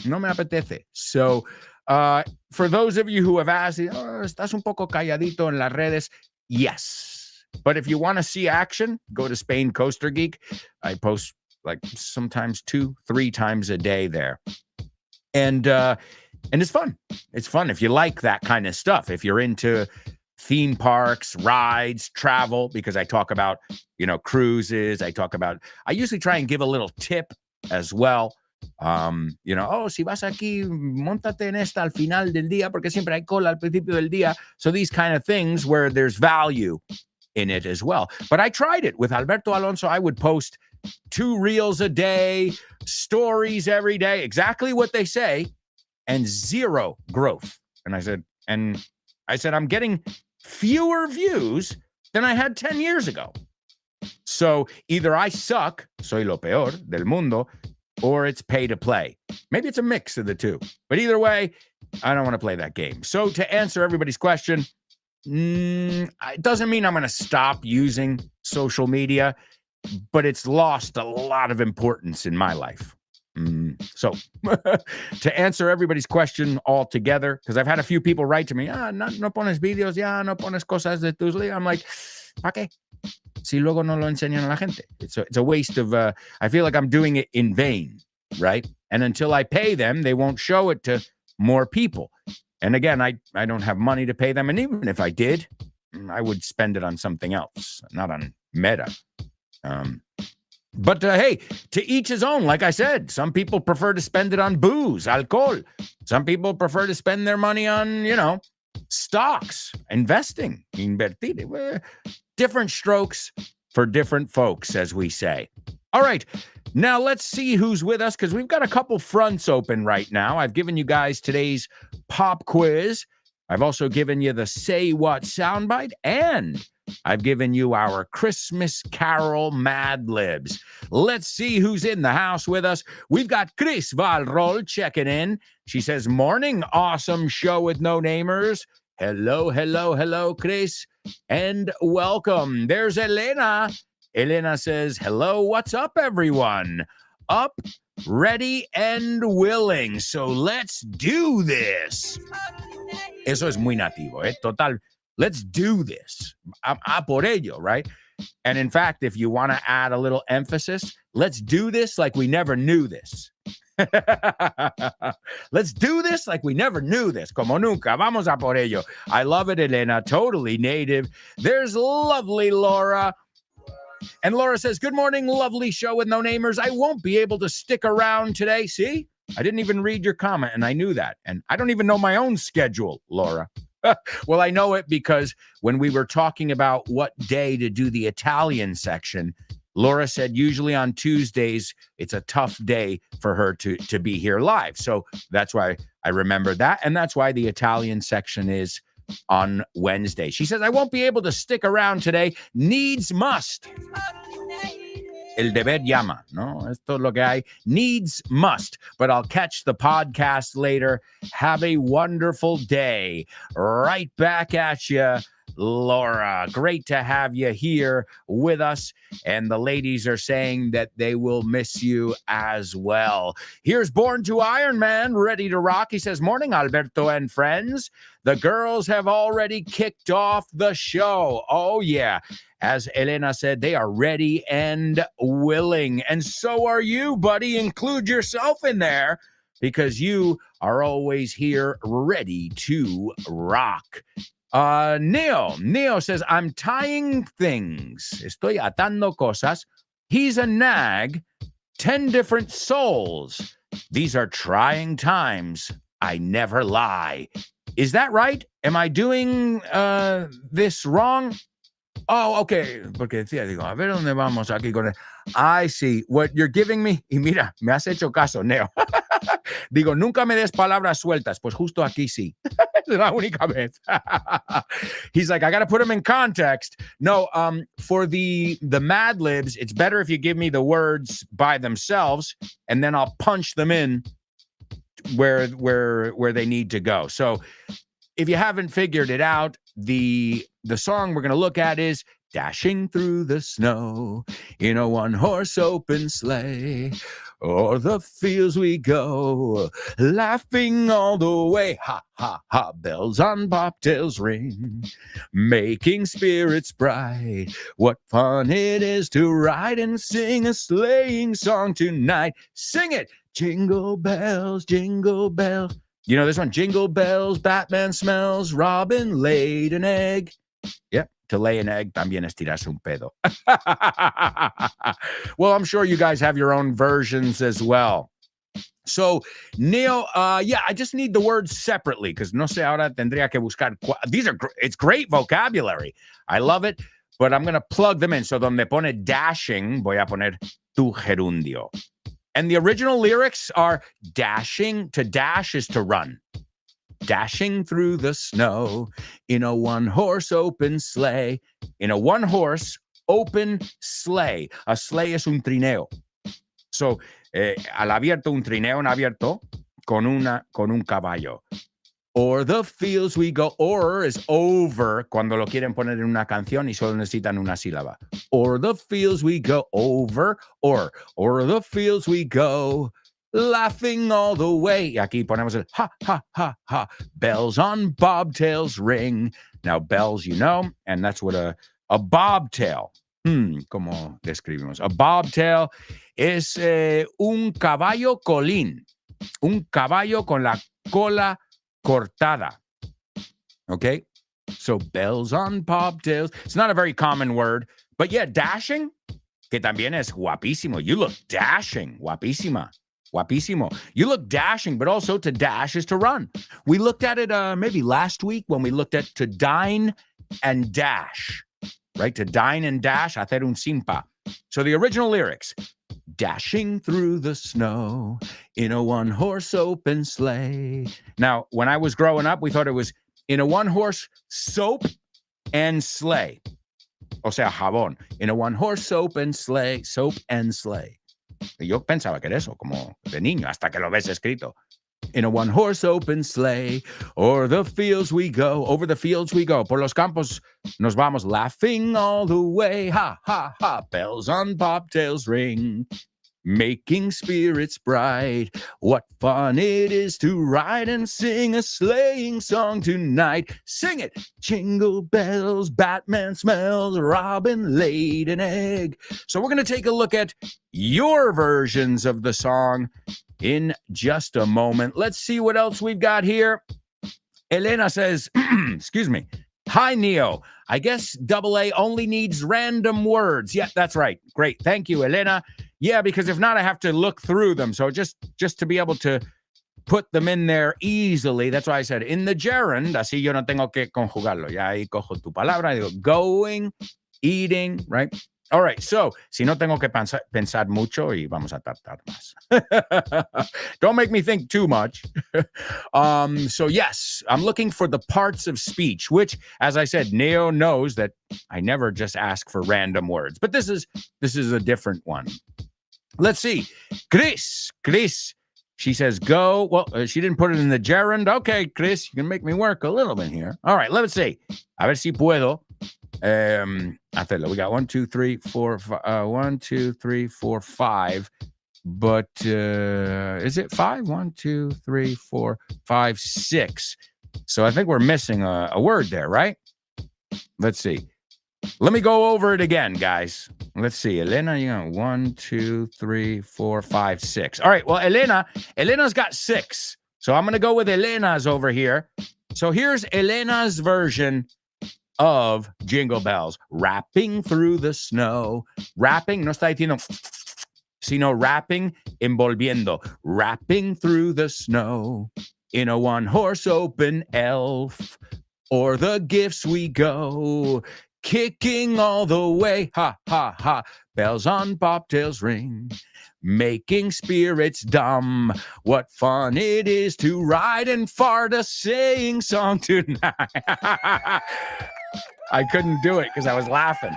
[SPEAKER 1] No me apetece. So for those of you who have asked, estás un poco calladito en las redes. Yes. But if you want to see action, go to Spain Coaster Geek. I post sometimes 2-3 times a day there. And it's fun. It's fun if you like that kind of stuff. If you're into theme parks, rides, travel, because I talk about, cruises. I usually try and give a little tip as well. Si vas aquí, móntate en esta al final del día, porque siempre hay cola al principio del día. So these kind of things where there's value in it as well. But I tried it with Alberto Alonso. I would post 2 reels a day, stories every day, exactly what they say, and 0 growth. And I said, I'm getting fewer views than I had 10 years ago. So either I suck, soy lo peor del mundo, or it's pay to play. Maybe it's a mix of the two. But either way, I don't want to play that game. So to answer everybody's question, it doesn't mean I'm going to stop using social media, but it's lost a lot of importance in my life. So to answer everybody's question all together, because I've had a few people write to me, no pones videos, no pones cosas de tus libros. I'm like, ¿para qué? Si luego no lo enseñan a la gente. It's a waste of, I feel like I'm doing it in vain, right? And until I pay them, they won't show it to more people. And again, I don't have money to pay them. And even if I did, I would spend it on something else, not on Meta. But hey, to each his own. Like I said, some people prefer to spend it on booze, alcohol. Some people prefer to spend their money on, stocks, investing, invertir. Different strokes for different folks, as we say. All right, now let's see who's with us, because we've got a couple fronts open right now. I've given you guys today's pop quiz. I've also given you the Say What soundbite, and I've given you our Christmas Carol Mad Libs. Let's see who's in the house with us. We've got Chris Valrol checking in. She says, morning, awesome show with no namers. Hello, hello, hello, Chris, and welcome. There's Elena. Elena says, hello, what's up, everyone? Up, ready, and willing. So let's do this. Eso es muy nativo, Total. Let's do this. A por ello, right? And in fact, if you want to add a little emphasis, let's do this like we never knew this. Let's do this like we never knew this. Como nunca. Vamos a por ello. I love it, Elena. Totally native. There's lovely Laura. And Laura says, good morning, lovely show with no namers. I won't be able to stick around today. See? I didn't even read your comment, and I knew that. And I don't even know my own schedule, Laura. Well, I know it because when we were talking about what day to do the Italian section, Laura said usually on Tuesdays, it's a tough day for her to be here live. So that's why I remember that. And that's why the Italian section is on Wednesday. She says, I won't be able to stick around today. Needs must. El deber llama, ¿no? Esto es lo que hay. Needs must. But I'll catch the podcast later. Have a wonderful day. Right back at you, Laura. Great to have you here with us. And the ladies are saying that they will miss you as well. Here's Born to Iron Man, ready to rock. He says, morning, Alberto and friends. The girls have already kicked off the show. Oh, yeah. As Elena said, they are ready and willing. And so are you, buddy. Include yourself in there because you are always here ready to rock. Neo says, I'm tying things. Estoy atando cosas. He's a nag. 10 different souls. These are trying times. I never lie. Is that right? Am I doing this wrong? Oh, okay. Porque decía, digo, a ver dónde vamos aquí con el... I see what you're giving me. Y mira, me has hecho caso, Neo. Digo, nunca me des palabras sueltas. Pues justo aquí sí. Es la única vez. He's like, I got to put them in context. No, for the Mad Libs, it's better if you give me the words by themselves, and then I'll punch them in where they need to go. So if you haven't figured it out, the song we're going to look at is Dashing Through the Snow in a one-horse open sleigh. O'er the fields we go, laughing all the way. Ha, ha, ha, bells on bobtails ring, making spirits bright. What fun it is to ride and sing a sleighing song tonight. Sing it! Jingle bells, jingle bells. You know this one? Jingle bells, Batman smells, Robin laid an egg. Yep, to lay an egg también es tirarse un pedo. Well, I'm sure you guys have your own versions as well. So, Neil, I just need the words separately because no sé, ahora tendría que buscar. It's great vocabulary. I love it, but I'm going to plug them in. So, donde pone dashing, voy a poner tu gerundio. And the original lyrics are dashing. To dash is to run. Dashing through the snow in a one-horse open sleigh. In a one-horse open sleigh. A sleigh es un trineo. So, al abierto, un trineo en abierto con un caballo. O'er the fields we go. O'er is over cuando lo quieren poner en una canción y solo necesitan una sílaba. O'er the fields we go. Over, or. O'er the fields we go. Laughing all the way. Aquí ponemos el ha, ha, ha, ha. Bells on bobtails ring. Now, bells, you know, and that's what a bobtail. ¿Cómo describimos? A bobtail es un caballo colín. Un caballo con la cola cortada. Okay? So, bells on bobtails. It's not a very common word, but yeah, dashing, que también es guapísimo. You look dashing. Guapísima. Guapísimo. You look dashing, but also to dash is to run. We looked at it maybe last week when we looked at to dine and dash, right? To dine and dash, hacer un simpa. So the original lyrics, dashing through the snow in a one-horse open sleigh. Now, when I was growing up, we thought it was in a one-horse soap and sleigh. O sea, jabón. In a one-horse soap and sleigh. Yo pensaba que era eso, como de niño, hasta que lo ves escrito. In a one-horse open sleigh, o'er the fields we go, over the fields we go, por los campos nos vamos, laughing all the way, ha, ha, ha, bells on bobtails ring, making spirits bright. What fun it is to ride and sing a sleighing song tonight. Sing it! Jingle bells, Batman smells, Robin laid an egg. So we're going to take a look at your versions of the song in just a moment. Let's see what else we've got here. Elena says, excuse me. Hi, Neo. I guess AA only needs random words. Yeah, that's right. Great. Thank you, Elena. Yeah, because if not, I have to look through them. So just to be able to put them in there easily. That's why I said in the gerund, así yo no tengo que conjugarlo. Ya ahí cojo tu palabra. Digo, going, eating, right? All right, so, si no tengo que pensar mucho y vamos a tratar más. Don't make me think too much. So yes, I'm looking for the parts of speech, which, as I said, Neo knows that I never just ask for random words, but this is a different one. Let's see. Chris, she says go. Well, she didn't put it in the gerund. Okay, Chris, you can make me work a little bit here. All right, let's see. A ver si puedo. Hacerlo. We got 1, 2, 3, 4, 1, 2, 3, 4, 5. But is it 5? 1, 2, 3, 4, 5, 6. So I think we're missing a word there, right? Let's see. Let me go over it again, guys. Let's see. Elena, you know, 1, 2, 3, 4, 5, 6. All right. Well, Elena's got 6. So I'm going to go with Elena's over here. So here's Elena's version of Jingle Bells. Rapping through the snow. Rapping, no está diciendo, sino rapping, envolviendo. Rapping through the snow in a one-horse open elf. O'er the gifts we go, kicking all the way. Ha, ha, ha. Bells on bobtails ring, making spirits dumb. What fun it is to ride and fart a saying song tonight. I couldn't do it because I was laughing.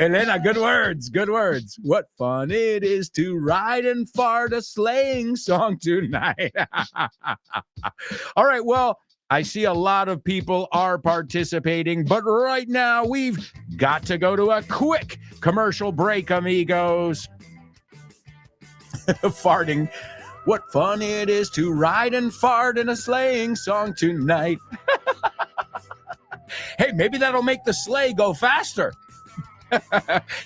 [SPEAKER 1] Elena, good words. What fun it is to ride and fart a sleighing song tonight. All right, well, I see a lot of people are participating, but right now we've got to go to a quick commercial break, amigos. Farting. What fun it is to ride and fart in a sleighing song tonight. Hey, maybe that'll make the sleigh go faster.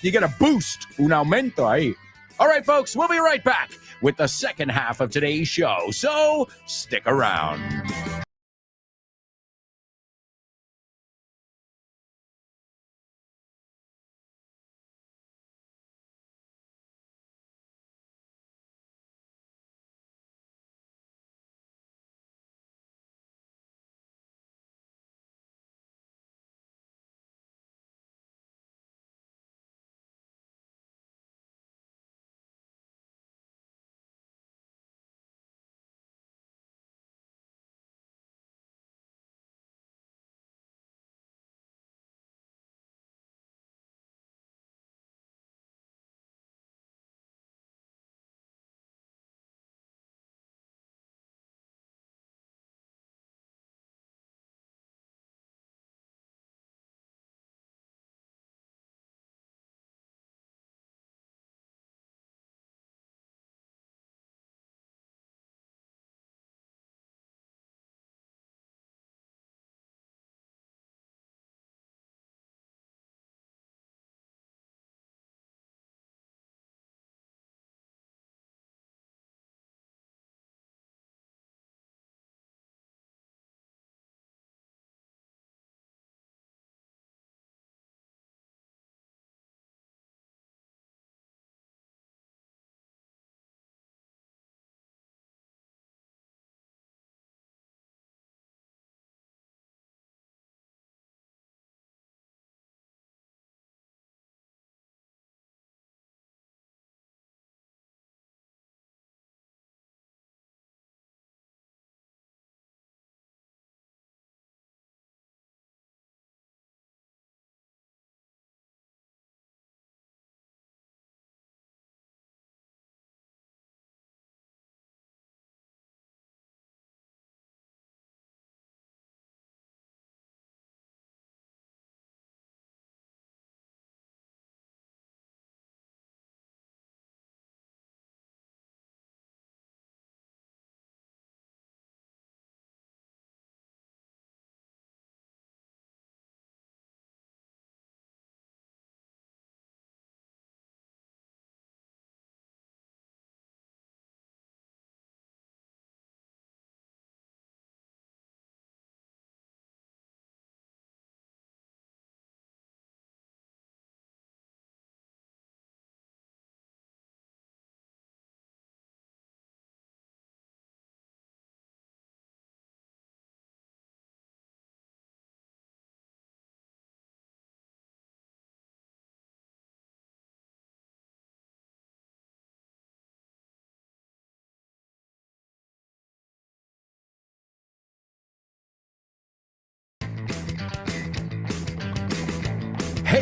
[SPEAKER 1] You get a boost, un aumento ahí. All right, folks, we'll be right back with the second half of today's show, so stick around.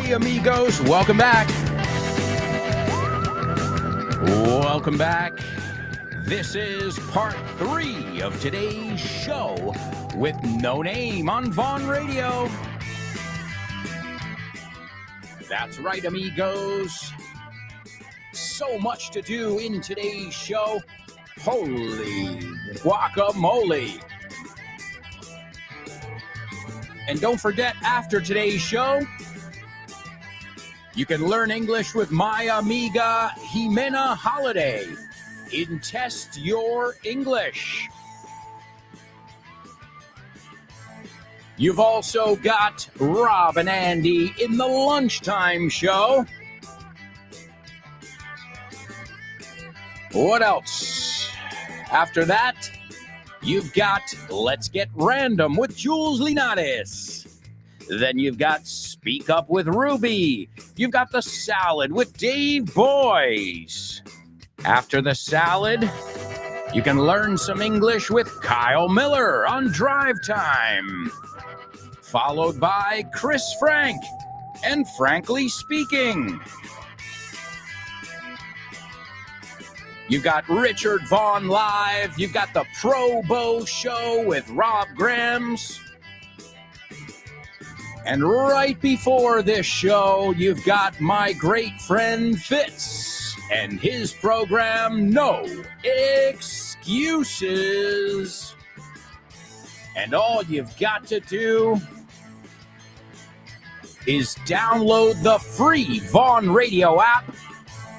[SPEAKER 1] Hey, amigos, welcome back. Welcome back. This is part 3 of today's show with No Name on Vaughn Radio. That's right, amigos. So much to do in today's show. Holy guacamole. And don't forget, after today's show, you can learn English with my amiga Jimena Holiday in Test Your English. You've also got Rob and Andy in the lunchtime show. What else? After that, you've got Let's Get Random with Jules Linares. Then you've got Speak Up with Ruby. You've got The Salad with Dave Boyce. After the salad, you can learn some English with Kyle Miller on Drive Time. Followed by Chris Frank and Frankly Speaking. You've got Richard Vaughn Live. You've got the Pro Bow Show with Rob Grams. And right before this show, you've got my great friend Fitz and his program, No Excuses. And all you've got to do is download the free Vaughn Radio app.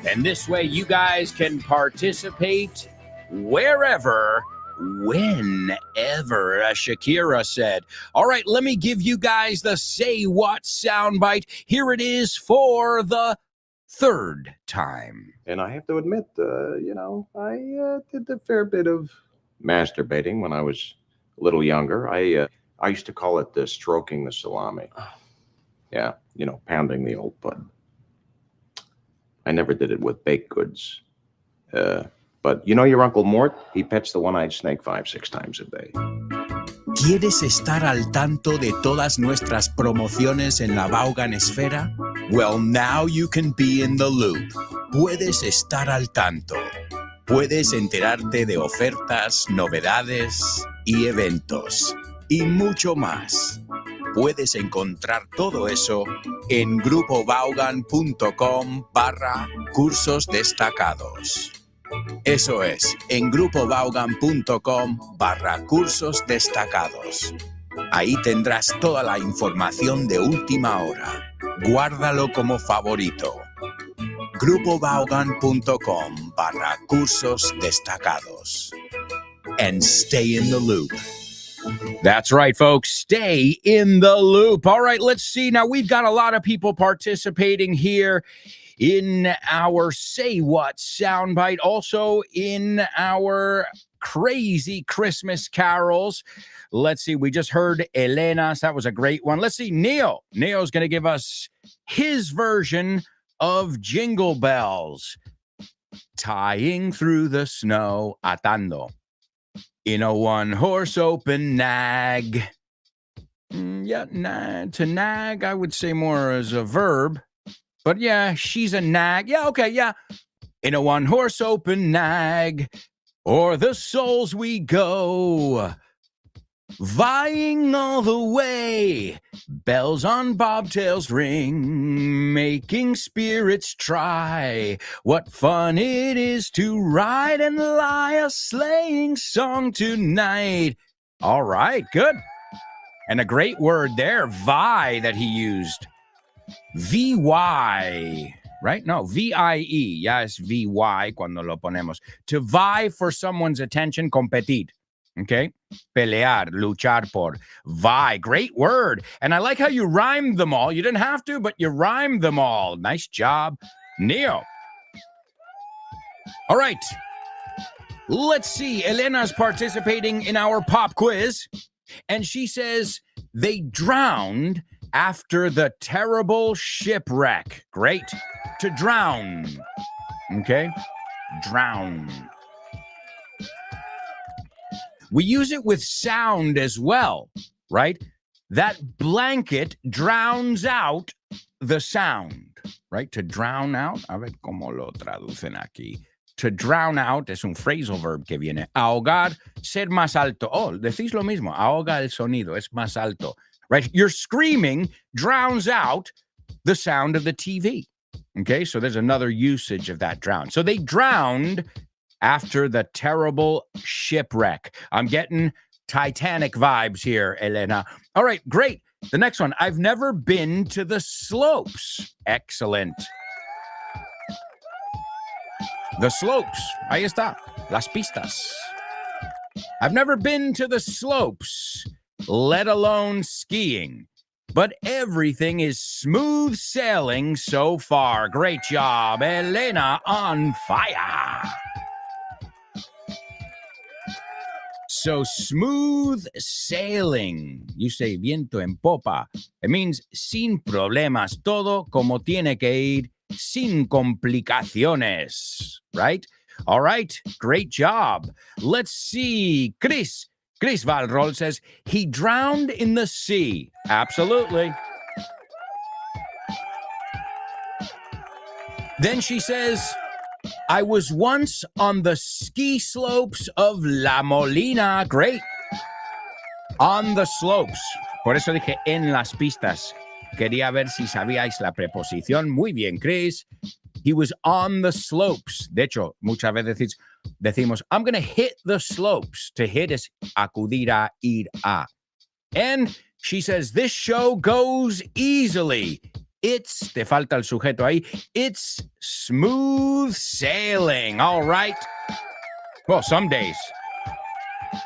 [SPEAKER 1] And this way you guys can participate wherever, whenever, as Shakira said. All right, let me give you guys the Say What soundbite. Here it is for the 3rd time.
[SPEAKER 10] And I have to admit, I did a fair bit of masturbating when I was a little younger. I used to call it stroking the salami. Yeah, pounding the old bud. I never did it with baked goods. But your Uncle Mort, he pets the one-eyed snake 5-6 times a day.
[SPEAKER 4] ¿Quieres estar al tanto de todas nuestras promociones en la Vaughan Esfera? Well, now you can be in the loop. Puedes estar al tanto. Puedes enterarte de ofertas, novedades y eventos. Y mucho más. Puedes encontrar todo eso en grupovaughan.com/cursos destacados. Eso es, en grupovaughan.com/cursos destacados. Ahí tendrás toda la información de última hora. Guárdalo como favorito. grupovaughan.com/cursos destacados. And stay in the loop.
[SPEAKER 1] That's right, folks. Stay in the loop. All right, let's see. Now, we've got a lot of people participating here in our Say What soundbite, also in our crazy Christmas carols. Let's see. We just heard Elena's. That was a great one. Let's see. Neil. Neil's going to give us his version of Jingle Bells. Tying through the snow, atando. In a one-horse open nag. To nag, I would say more as a verb. But yeah, she's a nag. Yeah, okay, yeah. In a one-horse open nag, o'er the souls we go, vying all the way. Bells on bobtails ring, making spirits try. What fun it is to ride and lie a sleighing song tonight. All right, good. And a great word there, vie, that he used. V-Y, right? No, V-I-E. Ya es V-Y cuando lo ponemos. To vie for someone's attention, competir. Okay? Pelear, luchar por. Vie. Great word. And I like how you rhymed them all. You didn't have to, but you rhymed them all. Nice job, Neo. All right. Let's see. Elena's participating in our pop quiz. And she says they drowned after the terrible shipwreck. Great. To drown. Okay? Drown. We use it with sound as well, right? That blanket drowns out the sound, right? To drown out. A ver cómo lo traducen aquí. To drown out es un phrasal verb que viene. Ahogar, ser más alto. Oh, decís lo mismo. Ahoga el sonido, es más alto. Right? Your screaming drowns out the sound of the TV. Okay, so there's another usage of that drown. So they drowned after the terrible shipwreck. I'm getting Titanic vibes here, Elena. All right, great. The next one. I've never been to the slopes. Excellent. The slopes. Ahí está. Las pistas. I've never been to the slopes, let alone skiing. But everything is smooth sailing so far. Great job, Elena, on fire. So smooth sailing. You say viento en popa. It means sin problemas. Todo como tiene que ir, sin complicaciones. Right? All right. Great job. Let's see. Chris Valrol says, he drowned in the sea. Absolutely. Then she says, I was once on the ski slopes of La Molina. Great. On the slopes. Por eso dije en las pistas. Quería ver si sabíais la preposición. Muy bien, Chris. He was on the slopes. De hecho, muchas veces decimos, I'm going to hit the slopes. To hit es acudir a, ir a. And she says, this show goes easily. It's, te falta el sujeto ahí, it's smooth sailing. All right. Well, some days.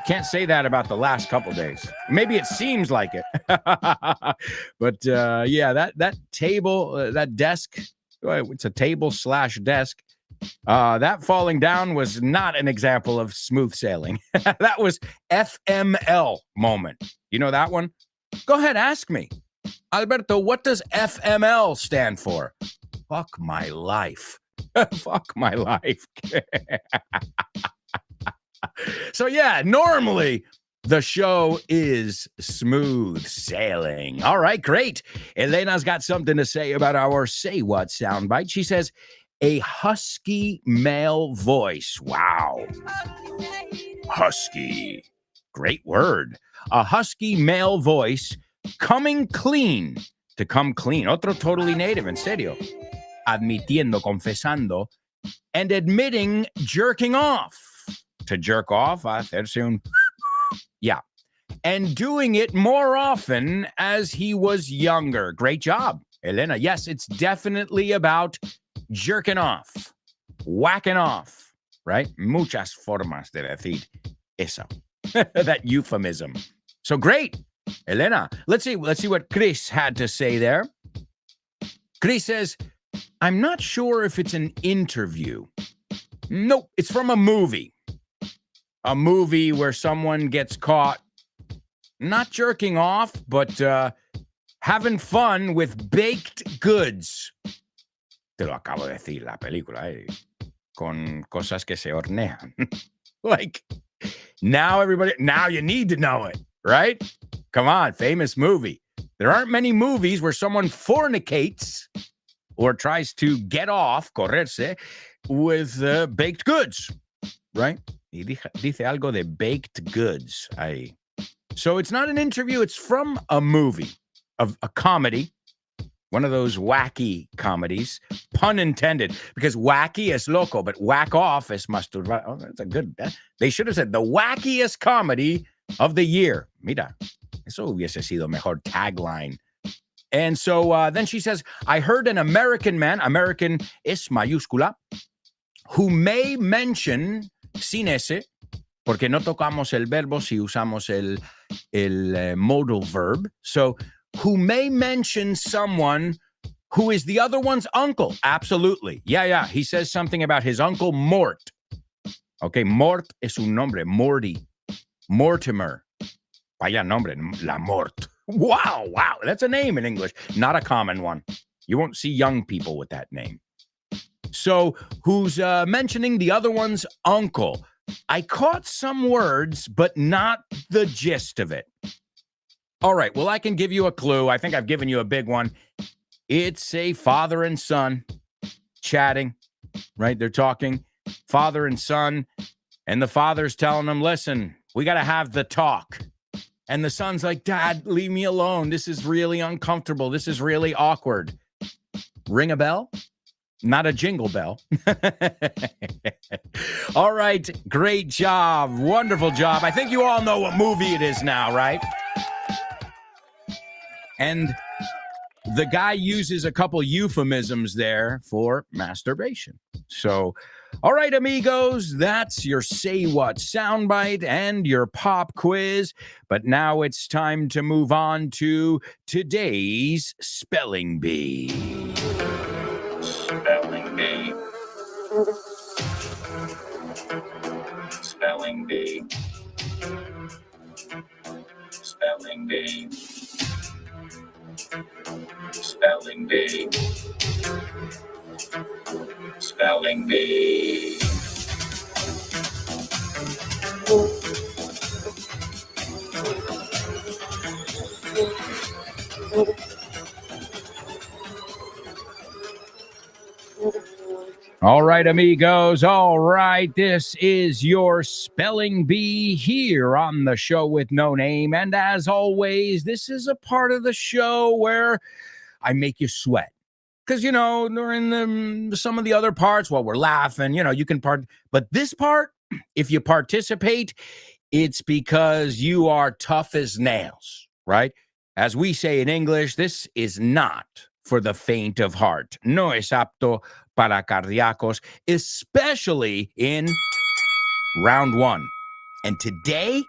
[SPEAKER 1] Can't say that about the last couple days. Maybe it seems like it. But yeah, that table, that desk, it's a table / desk. That falling down was not an example of smooth sailing. That was FML moment. You know that one? Go ahead, ask me. Alberto, what does FML stand for? Fuck my life. Fuck my life. So yeah, normally the show is smooth sailing. All right, great. Elena's got something to say about our Say What soundbite. She says, a husky male voice. Wow. Husky. Great word. A husky male voice coming clean. To come clean. Otro totally native, en serio. Admitiendo, confesando, and admitting jerking off. To jerk off, hacerse un... Yeah. And doing it more often as he was younger. Great job, Elena. Yes, it's definitely about jerking off, whacking off, right? Muchas formas de decir eso. That euphemism. So great, Elena. Let's see what Chris had to say there. Chris says, I'm not sure if it's an interview. Nope, it's from a movie. A movie where someone gets caught not jerking off, but having fun with baked goods. Te lo acabo de decir, la película, con cosas que se hornean. Like, now you need to know it, right? Come on, famous movie. There aren't many movies where someone fornicates or tries to get off, correrse, with baked goods, right? Y dice algo de baked goods ahí. So it's not an interview, it's from a movie, of a comedy. One of those wacky comedies, pun intended, because wacky es loco, but whack off es masturbar. Oh, that's a good, they should have said the wackiest comedy of the year. Mira, eso hubiese sido mejor tagline. And so then she says, I heard an American man, American es mayúscula, who may mention, sin ese, porque no tocamos el verbo si usamos el modal verb. So, who may mention someone who is the other one's uncle. Absolutely. Yeah. He says something about his uncle Mort. Okay, Mort es un nombre. Morty. Mortimer. Vaya nombre. La Mort. Wow. That's a name in English. Not a common one. You won't see young people with that name. So, who's mentioning the other one's uncle? I caught some words, but not the gist of it. All right, well, I can give you a clue. I think I've given you a big one. It's a father and son chatting, right? They're talking, father and son, and the father's telling them, listen, we got to have the talk. And the son's like, Dad, leave me alone. This is really uncomfortable. This is really awkward. Ring a bell? Not a jingle bell. All right. Great job. Wonderful job. I think you all know what movie it is now, right? And the guy uses a couple euphemisms there for masturbation. So, all right, amigos, that's your Say What soundbite and your pop quiz. But now it's time to move on to today's Spelling Bee.
[SPEAKER 3] Spelling Bee. Spelling Bee. Spelling Bee. Spelling Bee. Spelling Bee.
[SPEAKER 1] All right, amigos. All right. This is your Spelling Bee here on the show with no name. And as always, this is a part of the show where I make you sweat. Because, you know, during some of the other parts, while we're laughing, you know, you can part. But this part, if you participate, it's because you are tough as nails, right? As we say in English, this is not for the faint of heart. No es apto para cardíacos, especially in round one. And today,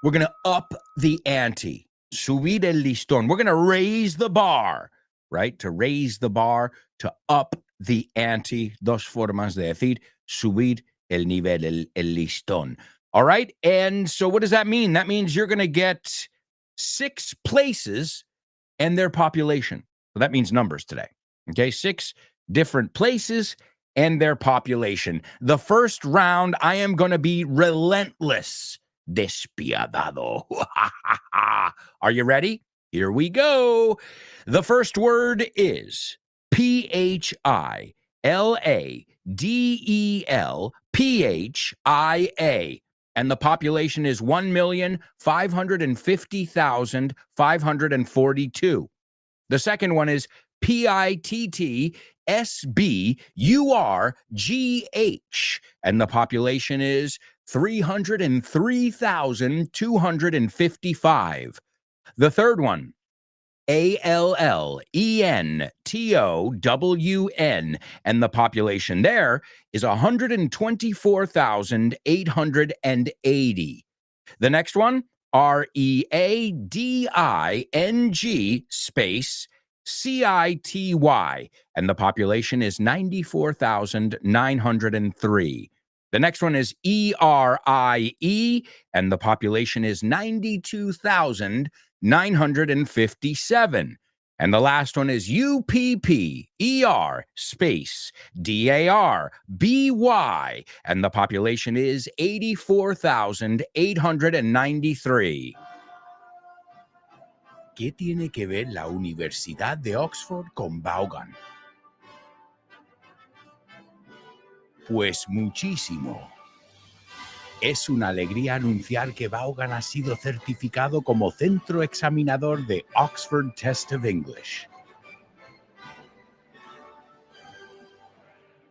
[SPEAKER 1] we're going to up the ante. Subir el listón. We're going to raise the bar, right? To raise the bar, to up the ante. Dos formas de decir subir el nivel, el listón. All right? And so what does that mean? That means you're going to get 6 places and their population. So that means numbers today. Okay? 6 different places and their population. The first round, I am going to be relentless. Despiadado. Are you ready? Here we go. The first word is PHILADELPHIA. And the population is 1,550,542. The second one is PITTSBURGH, and the population is 303,255. The third one, ALLENTOWN, and the population there is 124,880. The next one, READING space CITY, and the population is 94,903. The next one is ERIE, and the population is 92,957. And the last one is UPPER space DARBY, and the population is 84,893. ¿Qué tiene que ver la Universidad de Oxford con Vaughan? Pues muchísimo. Es una alegría anunciar que Vaughan ha sido certificado como centro examinador de Oxford Test of English.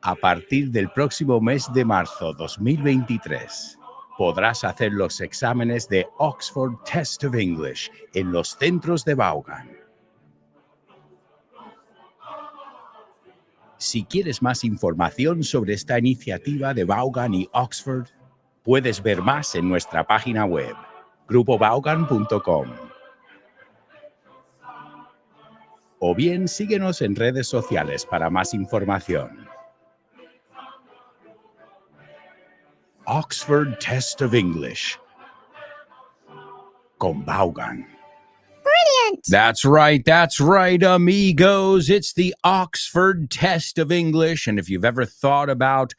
[SPEAKER 1] A partir del próximo mes de marzo 2023, podrás hacer los exámenes de Oxford Test of English en los centros de Vaughan. Si quieres más información sobre esta iniciativa de Vaughan y Oxford, puedes ver más en nuestra página web, grupovaughan.com. O bien síguenos en redes sociales para más información. Oxford Test of English con Vaughan.
[SPEAKER 12] Brilliant!
[SPEAKER 1] That's right, amigos. It's the Oxford Test of English. And if you've ever thought about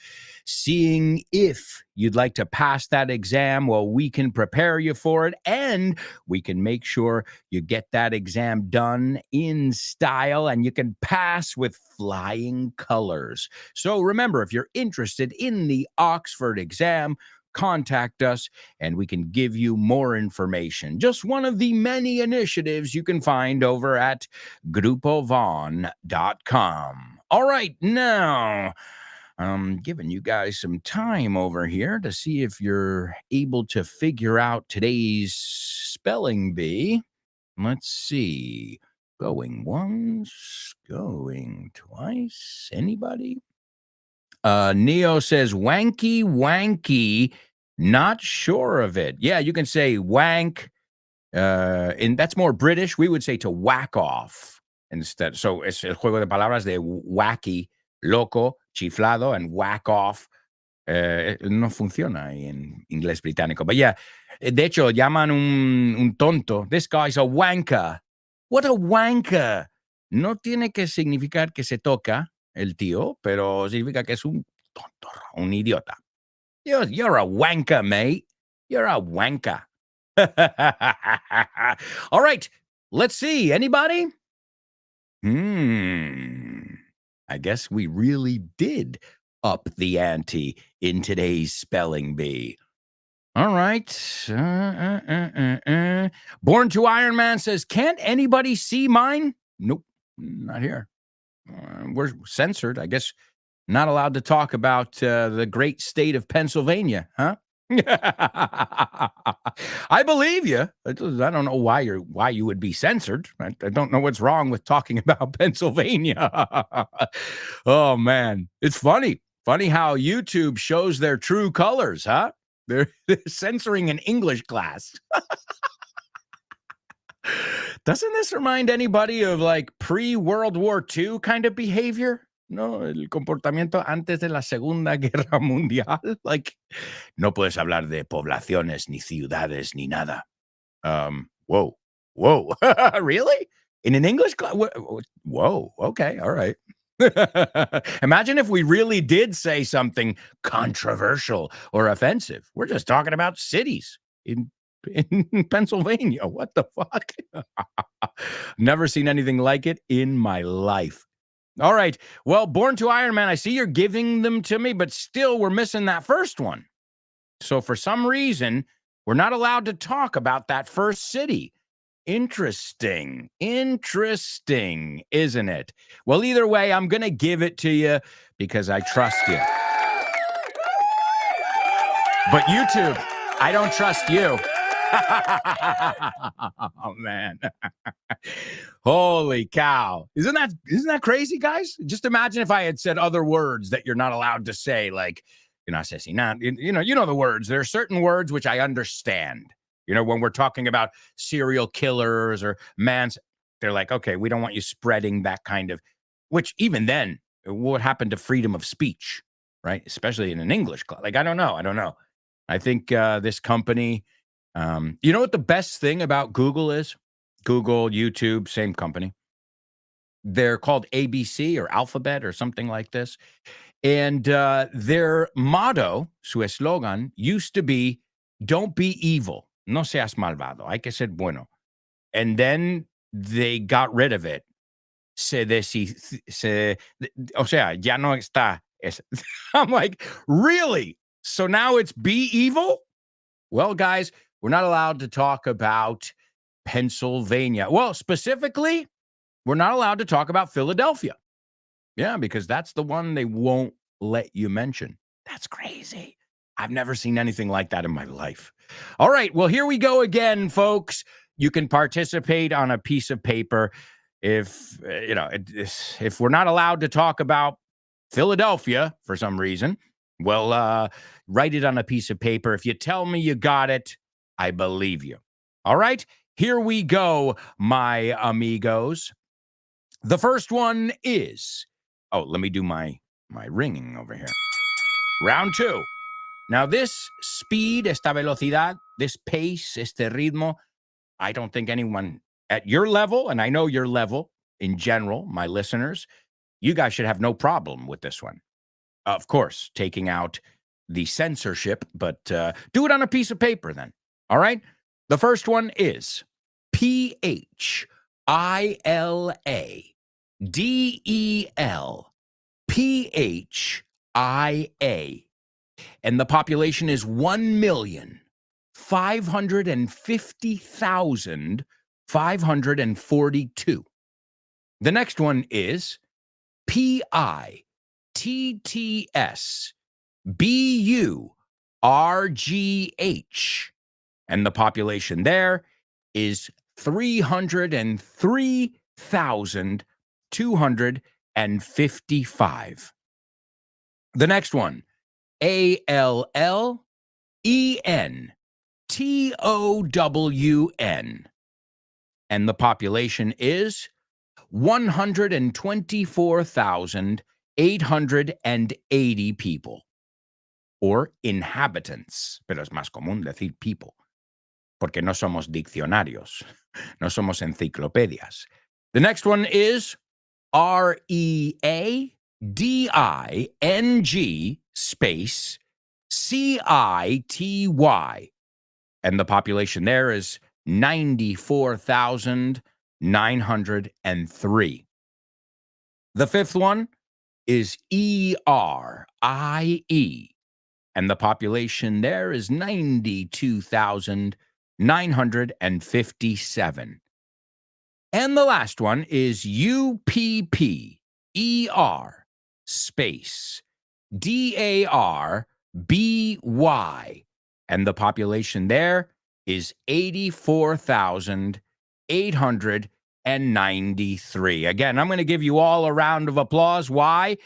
[SPEAKER 1] seeing if you'd like to pass that exam. Well, we can prepare you for it, and we can make sure you get that exam done in style and you can pass with flying colors. So remember, if you're interested in the Oxford exam, contact us and we can give you more information. Just one of the many initiatives you can find over at grupovon.com. All right, now I'm giving you guys some time over here to see if you're able to figure out today's spelling bee. Let's see. Going once, going twice. Anybody? Neo says wanky, wanky. Not sure of it. Yeah, you can say wank. And that's more British. We would say to whack off instead. So es el juego de palabras de wacky, loco, chiflado, and whack off. No funciona en inglés británico. But yeah, de hecho, llaman un tonto. This guy's a wanker. What a wanker. No tiene que significar que se toca el tío, pero significa que es un tonto, un idiota. You're a wanker, mate. You're a wanker. All right, let's see. Anybody? I guess we really did up the ante in today's spelling bee. All right. Born to Iron Man says, can't anybody see mine? Nope, not here. We're censored. I guess not allowed to talk about the great state of Pennsylvania, huh? I believe you. I don't know why you would be censored. I don't know what's wrong with talking about Pennsylvania. Oh man, it's funny. Funny how YouTube shows their true colors, huh? They're censoring an English class. Doesn't this remind anybody of like pre-World War II kind of behavior? No, el comportamiento antes de la Segunda Guerra Mundial. Like, no puedes hablar de poblaciones, ni ciudades, ni nada. Whoa. Really? In an English class? Whoa, okay, all right. Imagine if we really did say something controversial or offensive. We're just talking about cities in Pennsylvania. What the fuck? Never seen anything like it in my life. All right. Well, Born to Iron Man, I see you're giving them to me, but still we're missing that first one. So for some reason, we're not allowed to talk about that first city. Interesting, isn't it? Well, either way, I'm going to give it to you because I trust you. But YouTube, I don't trust you. Oh, man. Holy cow. Isn't that crazy, guys? Just imagine if I had said other words that you're not allowed to say, like, asesinar. You know the words. There are certain words which I understand. When we're talking about serial killers or they're like, okay, we don't want you spreading that kind of, which even then, what happened to freedom of speech, right? Especially in an English class. Like, I don't know. I think this company, you know what the best thing about Google is? Google, YouTube, same company. They're called ABC or Alphabet or something like this. And their motto, su eslogan, used to be, don't be evil. No seas malvado. Hay que ser bueno. And then they got rid of it. O sea, ya no está. I'm like, really? So now it's be evil? Well, guys, we're not allowed to talk about Pennsylvania. Well, specifically, we're not allowed to talk about Philadelphia. Yeah, because that's the one they won't let you mention. That's crazy. I've never seen anything like that in my life. All right, well, here we go again, folks. You can participate on a piece of paper. If we're not allowed to talk about Philadelphia for some reason, well, write it on a piece of paper. If you tell me you got it, I believe you. All right, here we go, my amigos. The first one is, let me do my ringing over here. Round 2. Now, this speed, esta velocidad, this pace, este ritmo, I don't think anyone at your level, and I know your level in general, my listeners, you guys should have no problem with this one. Of course, taking out the censorship, but do it on a piece of paper then. All right? The first one is PHILADELPHIA. And the population is 1,550,542. The next one is PITTSBURGH. And the population there is 303,255. The next one, ALLENTOWN. And the population is 124,880 people, or inhabitants, pero es más común decir people, porque no somos diccionarios, no somos enciclopedias. The next one is READING space CITY. And the population there is 94,903. The fifth one is ERIE. And the population there is 92,957. And the last one is UPPER space DARBY. And the population there is 84,893. Again, I'm going to give you all a round of applause. Why?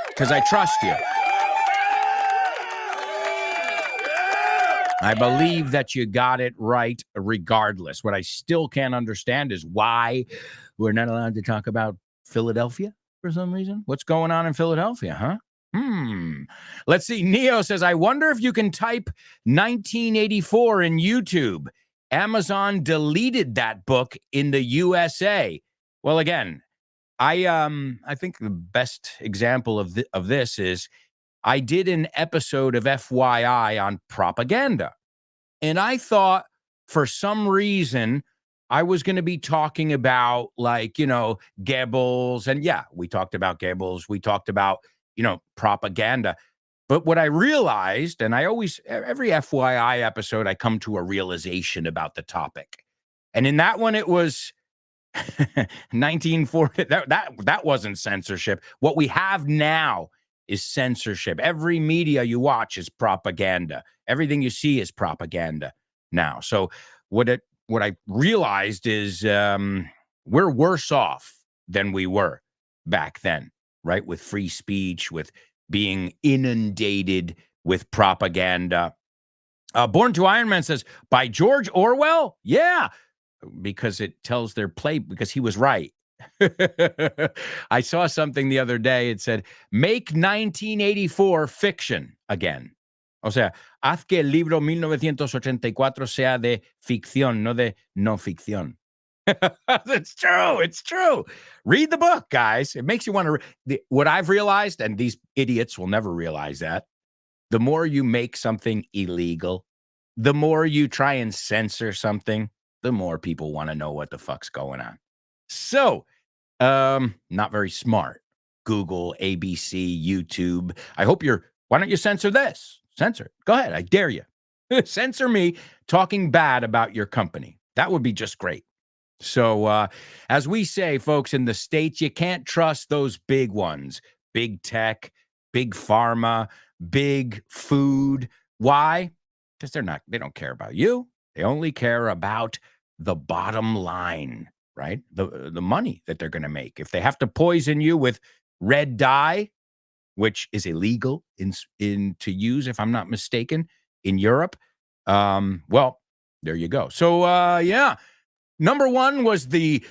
[SPEAKER 1] Because I trust you. I believe that you got it right regardless. What I still can't understand is why we're not allowed to talk about Philadelphia for some reason. What's going on in Philadelphia, huh? Let's see. Neo says, I wonder if you can type 1984 in YouTube. Amazon deleted that book in the USA. Well, again, I think the best example of this is I did an episode of FYI on propaganda. And I thought for some reason I was going to be talking about, like, you know, Goebbels. And yeah, we talked about Goebbels. We talked about, you know, propaganda. But what I realized, and I always, every FYI episode, I come to a realization about the topic. And in that one, it was 1940. That wasn't censorship. What we have now is censorship. Every media you watch is propaganda. Everything you see is propaganda now. So what I realized is we're worse off than we were back then, right? With free speech, with being inundated with propaganda. Born to Iron Man says, by George Orwell? Yeah, because it tells their play, because he was right. I saw something the other day. It said, make 1984 fiction again. O sea, haz que el libro 1984 sea de ficción, no de no ficción. It's true. It's true. Read the book, guys. It makes you want to. What I've realized, and these idiots will never realize that, the more you make something illegal, the more you try and censor something, the more people want to know what the fuck's going on. So, not very smart. Google, ABC, YouTube. Why don't you censor this? Censor it. Go ahead. I dare you. Censor me talking bad about your company. That would be just great. So, as we say, folks, in the States, you can't trust those big ones. Big tech, big pharma, big food. Why? Because they don't care about you. They only care about the bottom line, right? The money that they're going to make. If they have to poison you with red dye, which is illegal to use, if I'm not mistaken, in Europe, well, there you go. So, yeah. Number one was the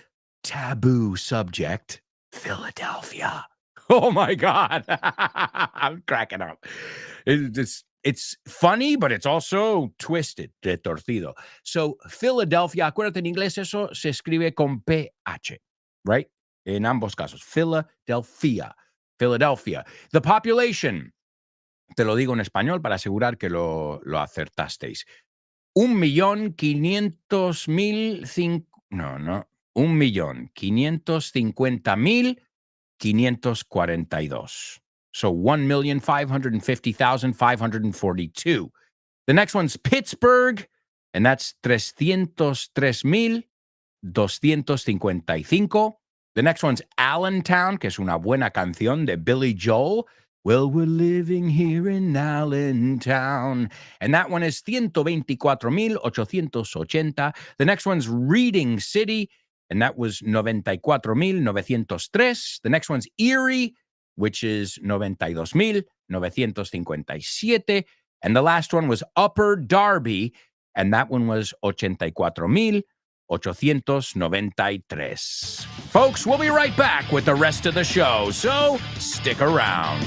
[SPEAKER 1] taboo subject, Philadelphia. Oh, my God. I'm cracking up. It's funny, but it's also twisted, de torcido. So, Philadelphia, acuérdate, en inglés eso se escribe con PH, right? En ambos casos, Philadelphia. Philadelphia. The population, te lo digo en español para asegurar que lo acertasteis. 1,550,542. So 1,550,542. The next one's Pittsburgh, and that's 303,255. The next one's Allentown, que es una buena canción de Billy Joel. Well, we're living here in Allentown. And that one is 124,880. The next one's Reading City, and that was 94,903. The next one's Erie, which is 92,957. And the last one was Upper Darby, and that one was 84,893. Folks, we'll be right back with the rest of the show, so stick around.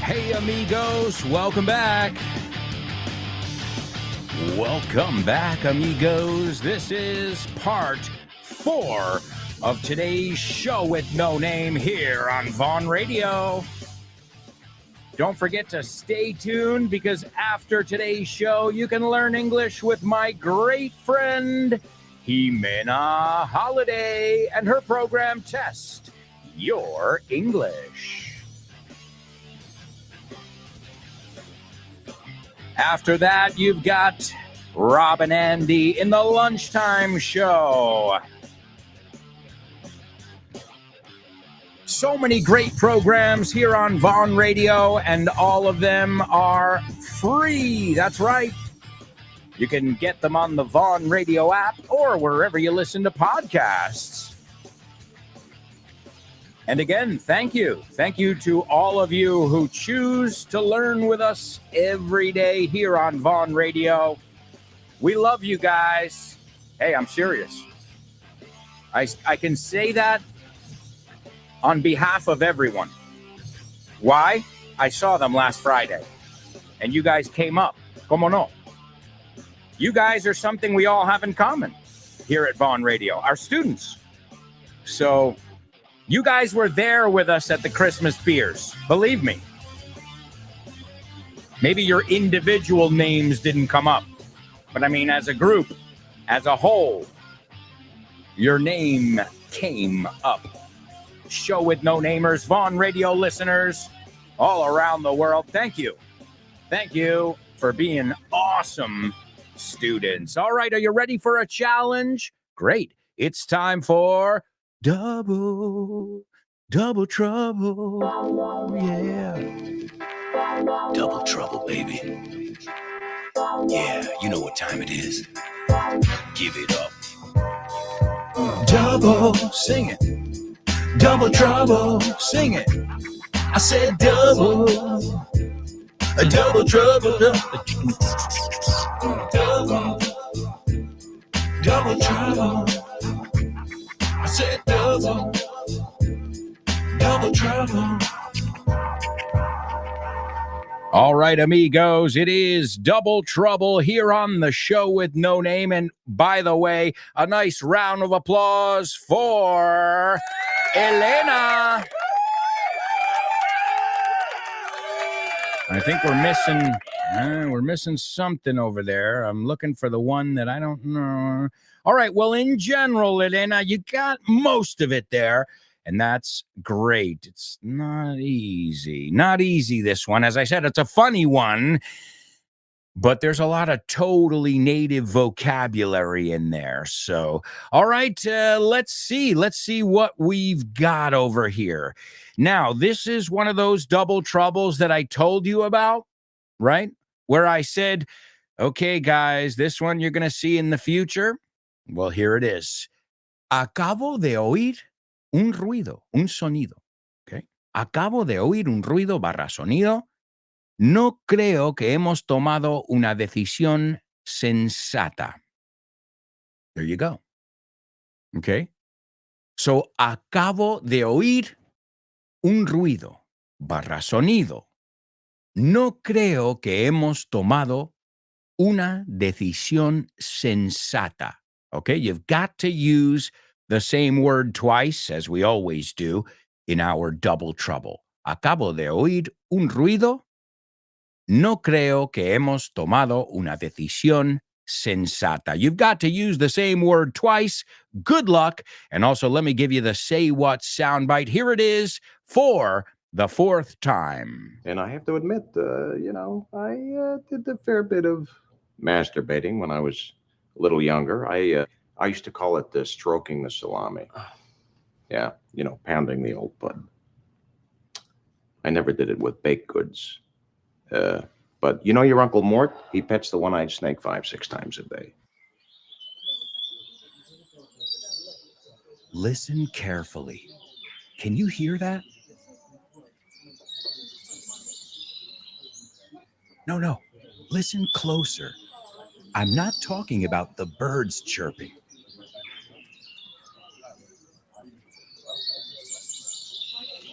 [SPEAKER 1] Hey, amigos, welcome back. Welcome back, amigos. This is part 4 of today's show with no name here on Vaughn Radio. Don't forget to stay tuned because after today's show, you can learn English with my great friend, Jimena Holiday, and her program Test Your English. After that, you've got Rob and Andy in the lunchtime show. So many great programs here on Vaughn Radio, and all of them are free. That's right. You can get them on the Vaughn Radio app or wherever you listen to podcasts. And again, thank you. Thank you to all of you who choose to learn with us every day here on Vaughn Radio. We love you guys. Hey, I'm serious. I can say that on behalf of everyone. Why? I saw them last Friday, and you guys came up. Como no? You guys are something we all have in common here at Vaughn Radio, our students. So you guys were there with us at the Christmas beers. Believe me. Maybe your individual names didn't come up, but I mean, as a group, as a whole, your name came up. Show with no namers, Vaughn Radio listeners all around the world. Thank you. Thank you for being awesome students. All right, are you ready for a challenge? Great. It's time for Double trouble, yeah.
[SPEAKER 3] Double trouble, baby. Yeah, you know what time it is. Give it up.
[SPEAKER 1] Double, sing it. Double trouble, sing it. I said double. Double trouble, double trouble. I said double trouble. All right, amigos, it is Double Trouble here on the show with no name. And by the way, a nice round of applause for Elena. I think we're missing something over there. I'm looking for the one that I don't know. All right, well, in general, Elena, you got most of it there. And that's great. It's not easy. Not easy, this one. As I said, it's a funny one, but there's a lot of totally native vocabulary in there. So, all right, let's see. Let's see what we've got over here. Now, this is one of those double troubles that I told you about, right? Where I said, okay, guys, this one you're going to see in the future. Well, here it is. Acabo de oír un ruido, un sonido. Okay. Acabo de oír un ruido barra sonido. No creo que hemos tomado una decisión sensata. There you go. Okay. So, acabo de oír un ruido barra sonido. No creo que hemos tomado una decisión sensata. Okay. You've got to use the same word twice, as we always do, in our double trouble. Acabo de oír un ruido. No creo que hemos tomado una decisión sensata. You've got to use the same word twice. Good luck. And also, let me give you the Say What soundbite. Here it is for the fourth time.
[SPEAKER 10] And I have to admit, I did a fair bit of masturbating when I was a little younger. I used to call it stroking the salami. Yeah, pounding the old bud. I never did it with baked goods. But your Uncle Mort, he pets the one-eyed snake 5-6 times a day.
[SPEAKER 1] Listen carefully. Can you hear that? No. Listen closer. I'm not talking about the birds chirping.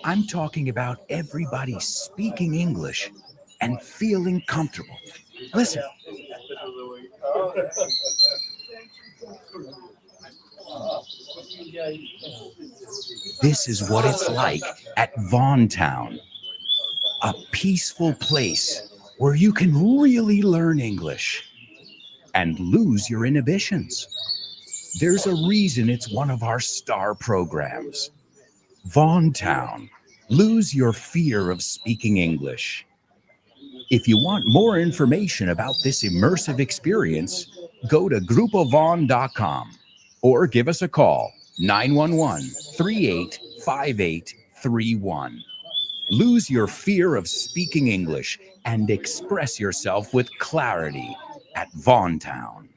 [SPEAKER 1] I'm talking about everybody speaking English and feeling comfortable. Listen. This is what it's like at Vaughan Town, a peaceful place where you can really learn English and lose your inhibitions. There's a reason it's one of our star programs. Vaughan Town, lose your fear of speaking English. If you want more information about this immersive experience, go to grupovaughan.com or give us a call, 911-385831. Lose your fear of speaking English and express yourself with clarity at Vaughan Town.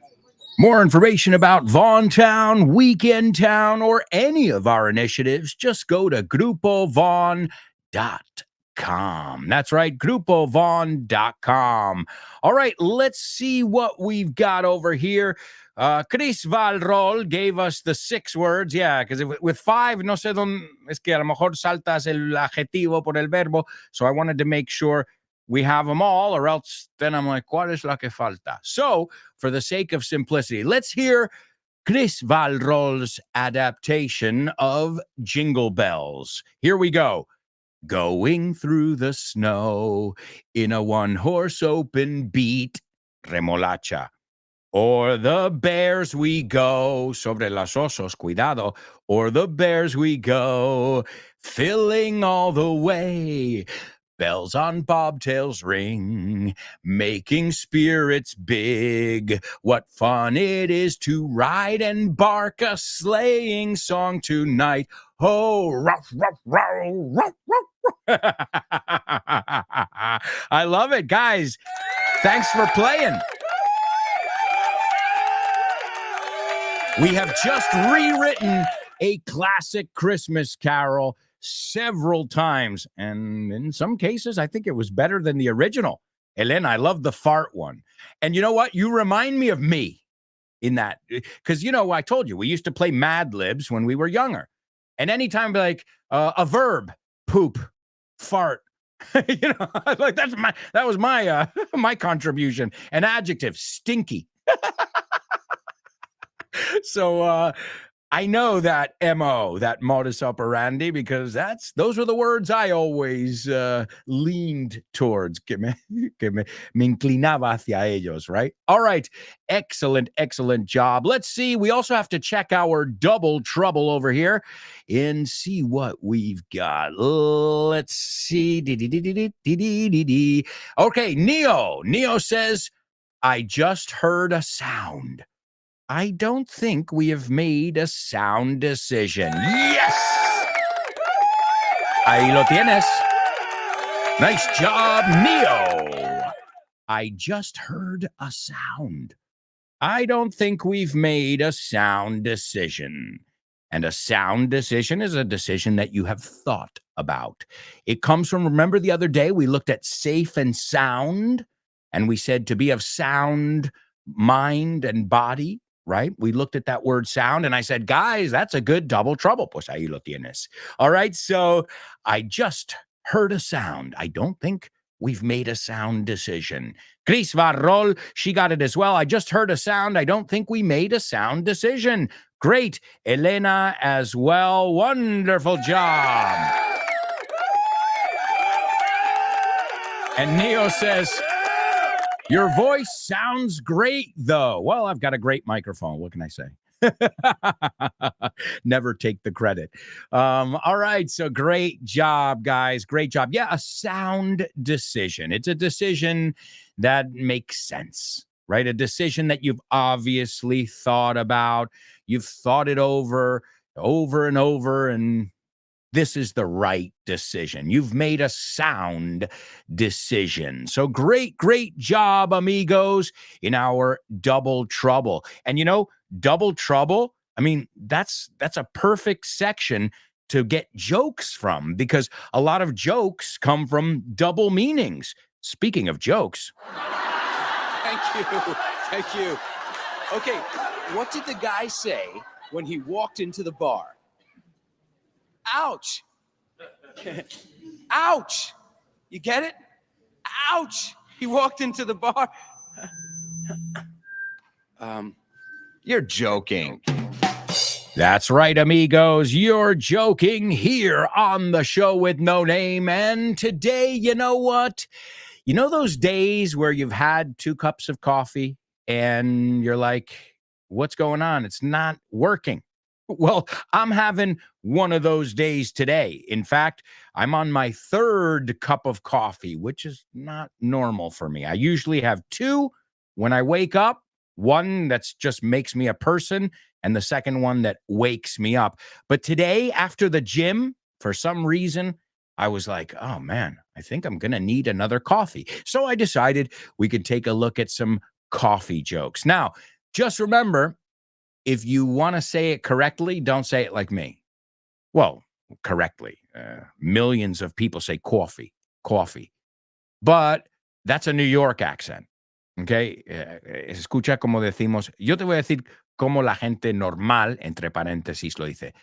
[SPEAKER 1] More information about Vaughan Town, Weekend Town, or any of our initiatives, just go to grupovaughan.com. That's right, grupovaughan.com. All right, let's see what we've got over here. Chris Valrol gave us the 6 words. Yeah, because with 5, no sé dónde, es que a lo mejor saltas el adjetivo por el verbo. So I wanted to make sure we have them all, or else then I'm like, ¿cuál es la que falta? So, for the sake of simplicity, let's hear Chris Valrol's adaptation of Jingle Bells. Here we go. Going through the snow in a one-horse open beat, remolacha. O'er the bears we go, sobre los osos, cuidado. O'er the bears we go, filling all the way. Bells on bobtails ring, making spirits big. What fun it is to ride and bark a sleighing song tonight. Ho, ruff, ruff, ruff, ruff, ruff. I love it, guys. Thanks for playing. We have just rewritten a classic Christmas carol several times, and in some cases, I think it was better than the original. Elena, I love the fart one. And you know what? You remind me of me in that, because, I told you, we used to play Mad Libs when we were younger. And anytime, like, a verb, poop, fart, Like that was my my contribution. An adjective, stinky. So I know that MO, that modus operandi, because those were the words I always leaned towards. Que me inclinaba hacia ellos, right? All right. Excellent job. Let's see. We also have to check our double trouble over here and see what we've got. Let's see. Okay, Neo says, I just heard a sound. I don't think we have made a sound decision. Yes! Ahí lo tienes. Nice job, Neo. I just heard a sound. I don't think we've made a sound decision. And a sound decision is a decision that you have thought about. It comes from, remember the other day we looked at safe and sound, and we said to be of sound mind and body. Right? We looked at that word sound and I said, guys, that's a good double trouble. Pues ahí lo tienes. All right. So I just heard a sound. I don't think we've made a sound decision. Chris Varrol, she got it as well. I just heard a sound. I don't think we made a sound decision. Great. Elena as well. Wonderful job. And Neo says, your voice sounds great, though. Well, I've got a great microphone. What can I say? Never take the credit. All right. So great job, guys. Great job. Yeah, a sound decision. It's a decision that makes sense, right? A decision that you've obviously thought about. You've thought it over and over, and this is the right decision. You've made a sound decision. So great job, amigos, in our double trouble. And double trouble, I mean, that's a perfect section to get jokes from, because a lot of jokes come from double meanings. Speaking of jokes.
[SPEAKER 12] Thank you. Okay, what did the guy say when he walked into the bar? Ouch. Ouch. You get it? Ouch. He walked into the bar. You're joking.
[SPEAKER 1] That's right, amigos. You're joking here on the show with no name. And today, you know what? You know those days where you've had 2 cups of coffee and you're like, what's going on? It's not working. Well, I'm having one of those days today. In fact, I'm on my 3rd cup of coffee, which is not normal for me. I usually have 2 when I wake up, one that's just makes me a person, and the second one that wakes me up. But today, after the gym, for some reason, I was like, oh man, I think I'm going to need another coffee. So I decided we could take a look at some coffee jokes. Now, just remember, if you want to say it correctly, don't say it like me. Well, correctly. Millions of people say coffee. But that's a New York accent. Okay? Escucha como decimos. Yo te voy a decir como la gente normal, entre paréntesis, lo dice.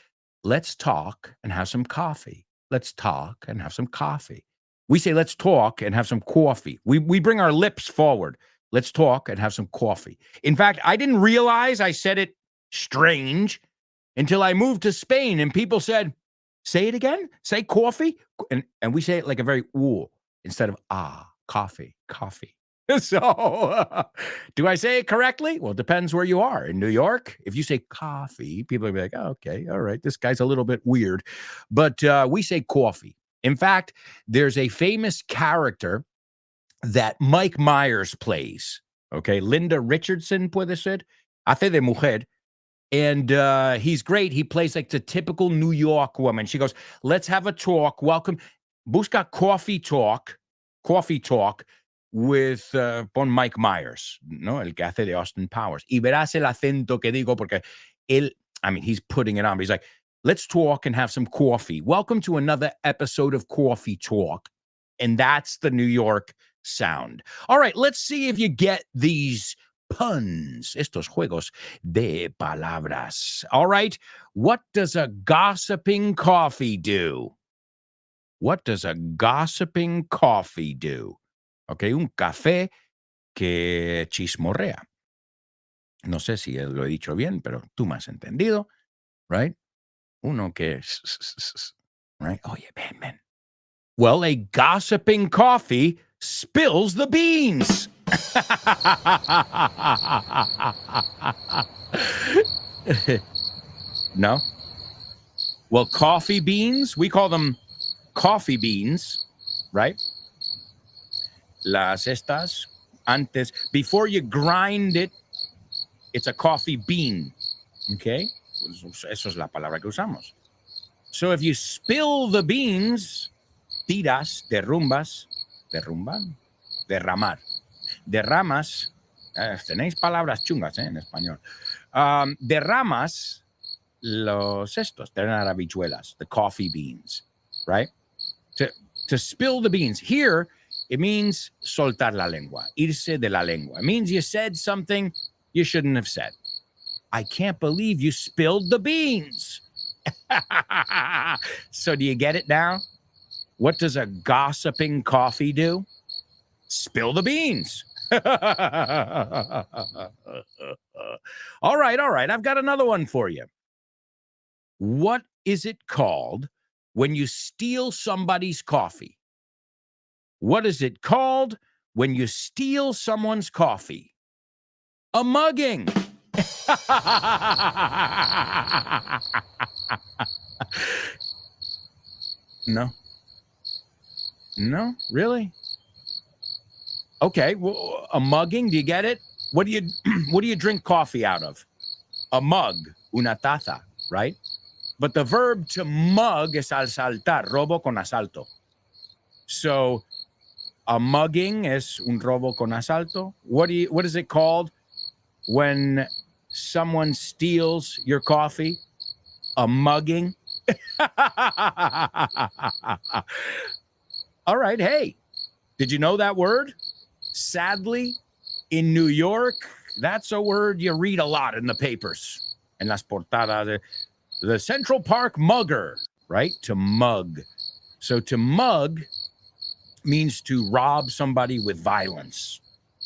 [SPEAKER 1] Let's talk and have some coffee. Let's talk and have some coffee. We say, let's talk and have some coffee. We bring our lips forward. Let's talk and have some coffee. In fact, I didn't realize I said it strange until I moved to Spain and people said, say it again, say coffee. And we say it like a very ooh instead of coffee. So do I say it correctly? Well, it depends where you are. In New York, if you say coffee, people will be like, oh, okay, all right, this guy's a little bit weird. But we say coffee. In fact, there's a famous character that Mike Myers plays. Okay, Linda Richardson puede ser. Hace de mujer. And he's great. He plays like the typical New York woman. She goes, let's have a talk. Welcome. Busca coffee talk with pon Mike Myers, ¿no? El que hace de Austin Powers. Y verás el acento que digo porque he's putting it on. But he's like, let's talk and have some coffee. Welcome to another episode of Coffee Talk. And that's the New York sound. All right, let's see if you get these puns, estos juegos de palabras. All right, what does a gossiping coffee do? What does a gossiping coffee do? Okay, un café que chismorrea. No sé si lo he dicho bien, pero tú me has entendido, right? Uno que, right? Oye, ven. Well, a gossiping coffee spills the beans. No? Well, coffee beans, we call them coffee beans, right? Las estas, antes, before you grind it, it's a coffee bean, okay? Eso es la palabra que usamos. So if you spill the beans, tiras, derrumbas, derrumban, derramar. Derramas, tenéis palabras chungas en español. Derramas los estos, they're not habichuelas, the coffee beans, right? To spill the beans. Here, it means soltar la lengua, irse de la lengua. It means you said something you shouldn't have said. I can't believe you spilled the beans. So do you get it now? What does a gossiping coffee do? Spill the beans. All right. I've got another one for you. What is it called when you steal somebody's coffee? What is it called when you steal someone's coffee? A mugging. No, really? Okay, well, a mugging, do you get it? What do you drink coffee out of? A mug, una taza, right? But the verb to mug is asaltar, robo con asalto. So a mugging is un robo con asalto. What is it called when someone steals your coffee? A mugging. All right, hey, did you know that word? Sadly, in New York, that's a word you read a lot in the papers. En las portadas, the Central Park mugger, right? To mug. So to mug means to rob somebody with violence,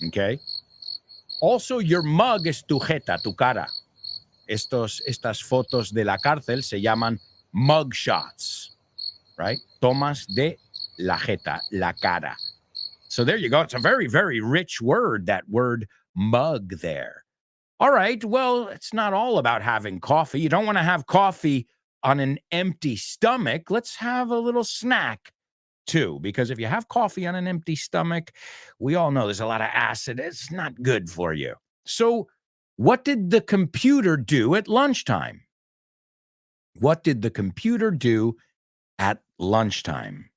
[SPEAKER 1] okay? Also, your mug es tu jeta, tu cara. Estas fotos de la cárcel se llaman mug shots, right? Tomas de la jeta, la cara. So there you go. It's a very, very rich word, that word mug there. All right. Well, it's not all about having coffee. You don't want to have coffee on an empty stomach. Let's have a little snack too, because if you have coffee on an empty stomach, we all know there's a lot of acid. It's not good for you. So what did the computer do at lunchtime? What did the computer do at lunchtime?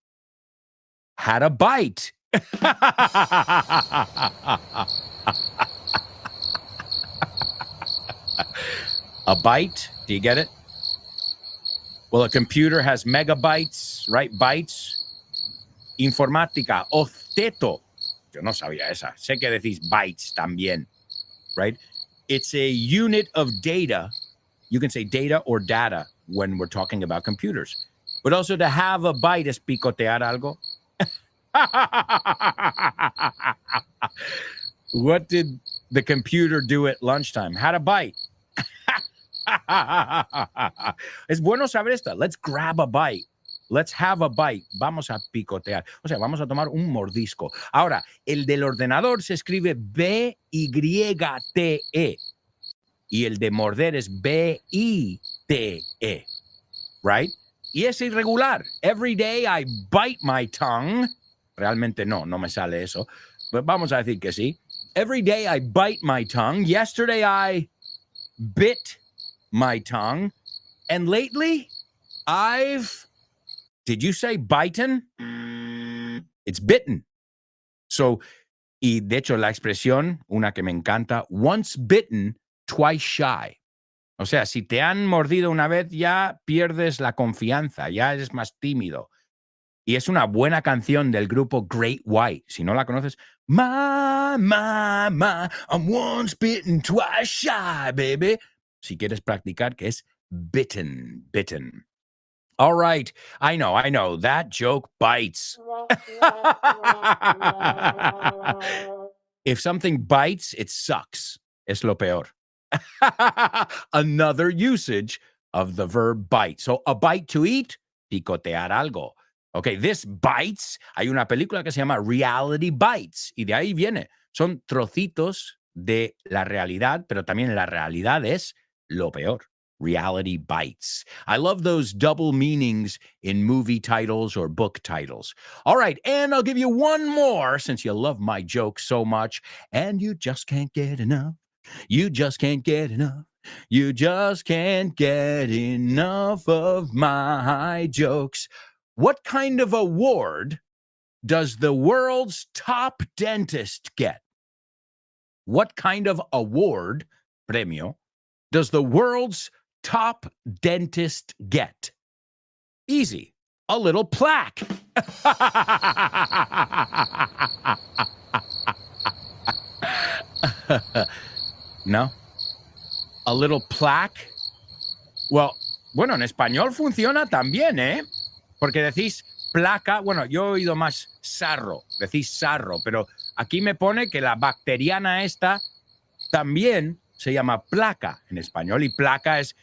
[SPEAKER 1] Had a bite. A byte, do you get it? Well, a computer has megabytes, right? Bytes. Informática, octeto. Yo no sabía esa. Sé que decís bytes también, right? It's a unit of data. You can say data or data when we're talking about computers. But also to have a byte es picotear algo. What did the computer do at lunchtime? Had a bite. Es bueno saber esta. Let's grab a bite. Let's have a bite. Vamos a picotear. O sea, vamos a tomar un mordisco. Ahora, el del ordenador se escribe B-Y-T-E. Y el de morder es B-I-T-E. Right? Y es irregular. Every day I bite my tongue. Realmente no me sale eso. Pero vamos a decir que sí. Every day I bite my tongue. Yesterday I bit my tongue. And lately did you say bitten? It's bitten. So, y de hecho la expresión, una que me encanta, once bitten, twice shy. O sea, si te han mordido una vez, ya pierdes la confianza, ya eres más tímido. Y es una buena canción del grupo Great White. Si no la conoces, my, I'm once bitten, twice shy, baby. Si quieres practicar, que es bitten. All right. I know. That joke bites. If something bites, it sucks. Es lo peor. Another usage of the verb bite. So a bite to eat, picotear algo. Okay, this bites. Hay una película que se llama Reality Bites y de ahí viene. Son trocitos de la realidad, pero también la realidad es lo peor. Reality bites. I love those double meanings in movie titles or book titles. All right, and I'll give you one more since you love my jokes so much and you just can't get enough. You just can't get enough. You just can't get enough of my jokes. What kind of award does the world's top dentist get? What kind of award, premio, does the world's top dentist get? Easy. A little plaque. No? A little plaque? Well, bueno, en español funciona también, ¿eh? Porque decís placa, bueno, yo he oído más sarro, decís sarro, pero aquí me pone que la bacteriana esta también se llama placa en español y placa es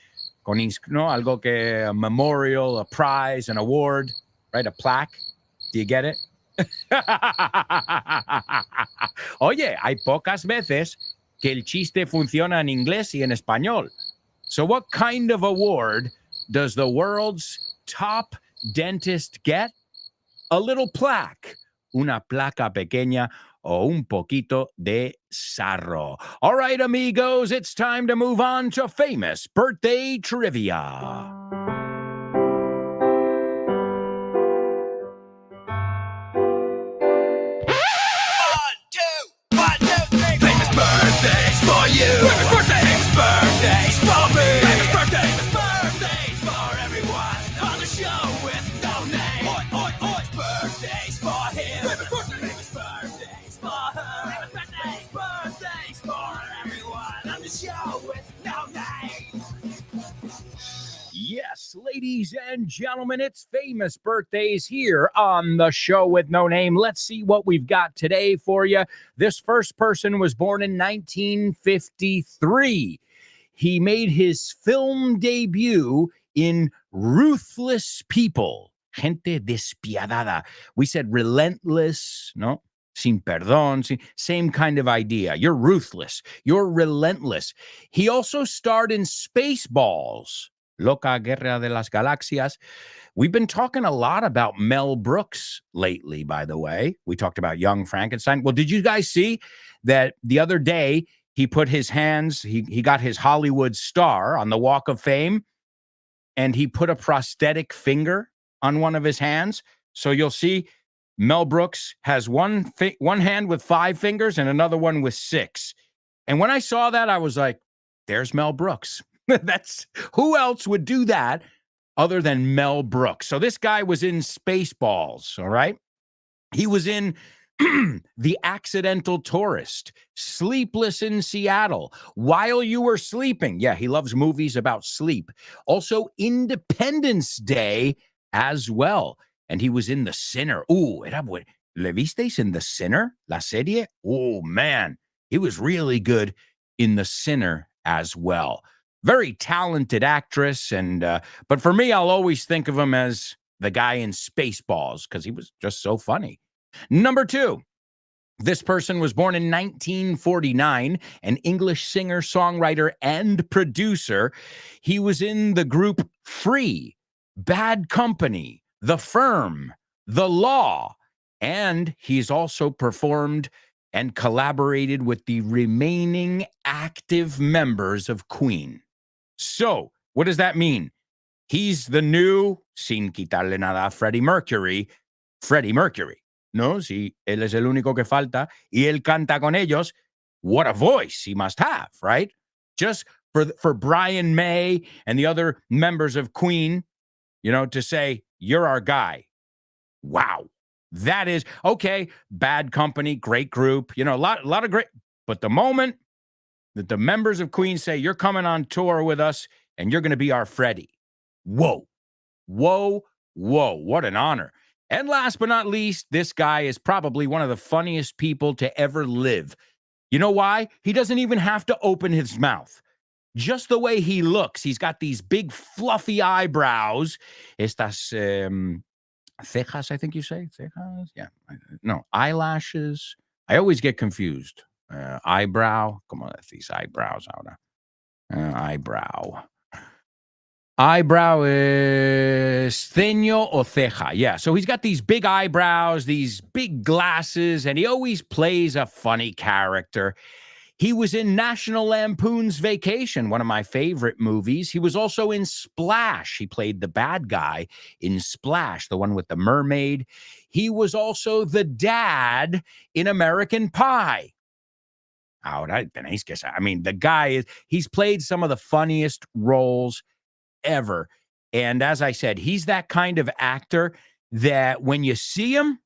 [SPEAKER 1] con, ¿no? Algo que a memorial, a prize, an award, right? A plaque. Do you get it? Oye, hay pocas veces que el chiste funciona en inglés y en español. So what kind of award does the world's top dentist get? A little plaque. Una placa pequeña o un poquito de sarro. All right, amigos, it's time to move on to famous birthday trivia.
[SPEAKER 3] Famous birthdays for you. Famous birthdays for me. Famous birthdays for everyone on the show with no name. Oi, oi, oi. Birthdays for him. Famous birthdays for her. Famous birthdays for everyone on the show with no name.
[SPEAKER 1] Yes, ladies and gentlemen, it's famous birthdays here on the show with no name. Let's see what we've got today for you. This first person was born in 1953. He made his film debut in Ruthless People. Gente despiadada. We said relentless, no? Sin perdón, same kind of idea. You're ruthless. You're relentless. He also starred in Spaceballs. Loca Guerra de las Galaxias. We've been talking a lot about Mel Brooks lately, by the way. We talked about Young Frankenstein. Well, did you guys see that the other day he put his hands, he got his Hollywood star on the Walk of Fame, and he put a prosthetic finger on one of his hands? So you'll see Mel Brooks has one hand with 5 fingers and another one with 6. And when I saw that, I was like, there's Mel Brooks. That's who else would do that other than Mel Brooks? So this guy was in Spaceballs, all right? He was in The Accidental Tourist, Sleepless in Seattle, While You Were Sleeping. Yeah, he loves movies about sleep. Also, Independence Day as well. And he was in The Sinner. Ooh, era bueno. ¿Le visteis in The Sinner? La serie? Oh, man. He was really good in The Sinner as well. Very talented actress, and but for me, I'll always think of him as the guy in Spaceballs because he was just so funny. Number 2, this person was born in 1949, an English singer, songwriter, and producer. He was in the group Free, Bad Company, The Firm, The Law, and he's also performed and collaborated with the remaining active members of Queen. So, what does that mean? He's the new, sin quitarle nada a Freddie Mercury, ¿no? Si él es el único que falta y él canta con ellos, what a voice he must have, right? Just for Brian May and the other members of Queen, you know, to say, you're our guy. Wow. That is, okay, Bad Company, great group, you know, a lot of great, but the moment that the members of Queen say, you're coming on tour with us and you're going to be our Freddie. Whoa, Whoa, whoa, what an honor. And last but not least, this guy is probably one of the funniest people to ever live. You know why? He doesn't even have to open his mouth. Just the way he looks, he's got these big fluffy eyebrows. Estas cejas, I think you say? Cejas? Yeah. No, eyelashes. I always get confused. Eyebrow. ¿Cómo decís eyebrows ahora? Eyebrow. Eyebrow is ceño o ceja. Yeah, so he's got these big eyebrows, these big glasses, and he always plays a funny character. He was in National Lampoon's Vacation, one of my favorite movies. He was also in Splash. He played the bad guy in Splash, the one with the mermaid. He was also the dad in American Pie. Ahora tenéis que saber. I mean, the guy he's played some of the funniest roles ever. And as I said, he's that kind of actor that when you see him,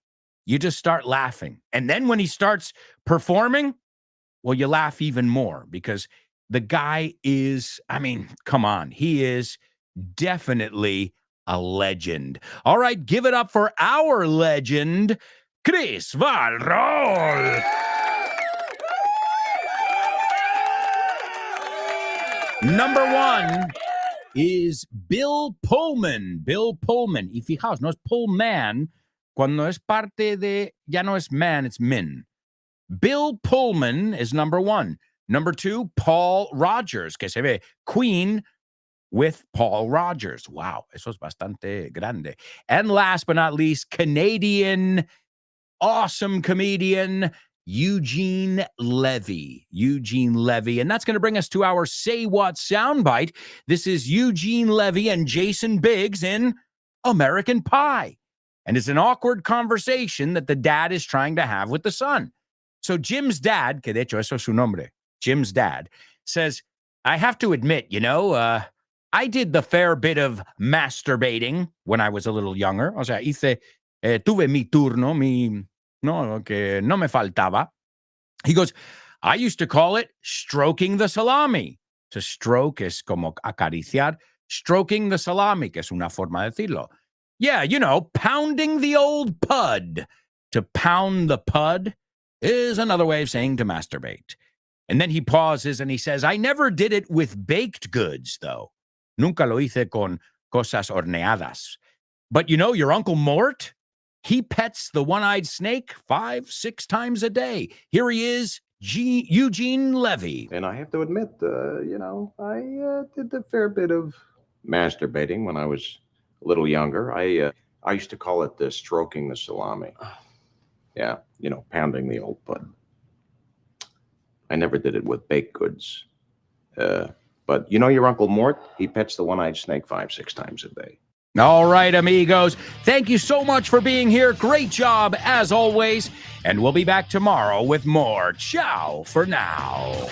[SPEAKER 1] you just start laughing. And then when he starts performing, well, you laugh even more because the guy is, I mean, come on, he is definitely a legend. All right, give it up for our legend, Chris Valrol. Number one is Bill Pullman. Bill Pullman. Y fijaos, no es Pullman. Cuando es parte de, ya no es man, it's min. Bill Pullman is number one. Number two, Paul Rogers, que se ve Queen with Paul Rogers. Wow, eso es bastante grande. And last but not least, Canadian awesome comedian Eugene Levy. Eugene Levy. And that's going to bring us to our Say What soundbite. This is Eugene Levy and Jason Biggs in American Pie. And it's an awkward conversation that the dad is trying to have with the son. So Jim's dad, que de hecho eso es su nombre, Jim's dad, says, I have to admit, I did the fair bit of masturbating when I was a little younger. O sea, tuve mi turno, no, que no me faltaba. He goes, I used to call it stroking the salami. To stroke es como acariciar. Stroking the salami, que es una forma de decirlo. Yeah, pounding the old pud. To pound the pud is another way of saying to masturbate. And then he pauses and he says, I never did it with baked goods, though. Nunca lo hice con cosas horneadas. But your Uncle Mort, he pets the one-eyed snake 5-6 times a day. Here he is, Eugene Levy.
[SPEAKER 10] And I have to admit, I did a fair bit of masturbating when I was a little younger. I used to call it stroking the salami. Yeah, pounding the old bud. I never did it with baked goods. But your Uncle Mort, he pets the one-eyed snake 5-6 times a day.
[SPEAKER 1] All right, amigos. Thank you so much for being here. Great job, as always. And we'll be back tomorrow with more. Ciao for now.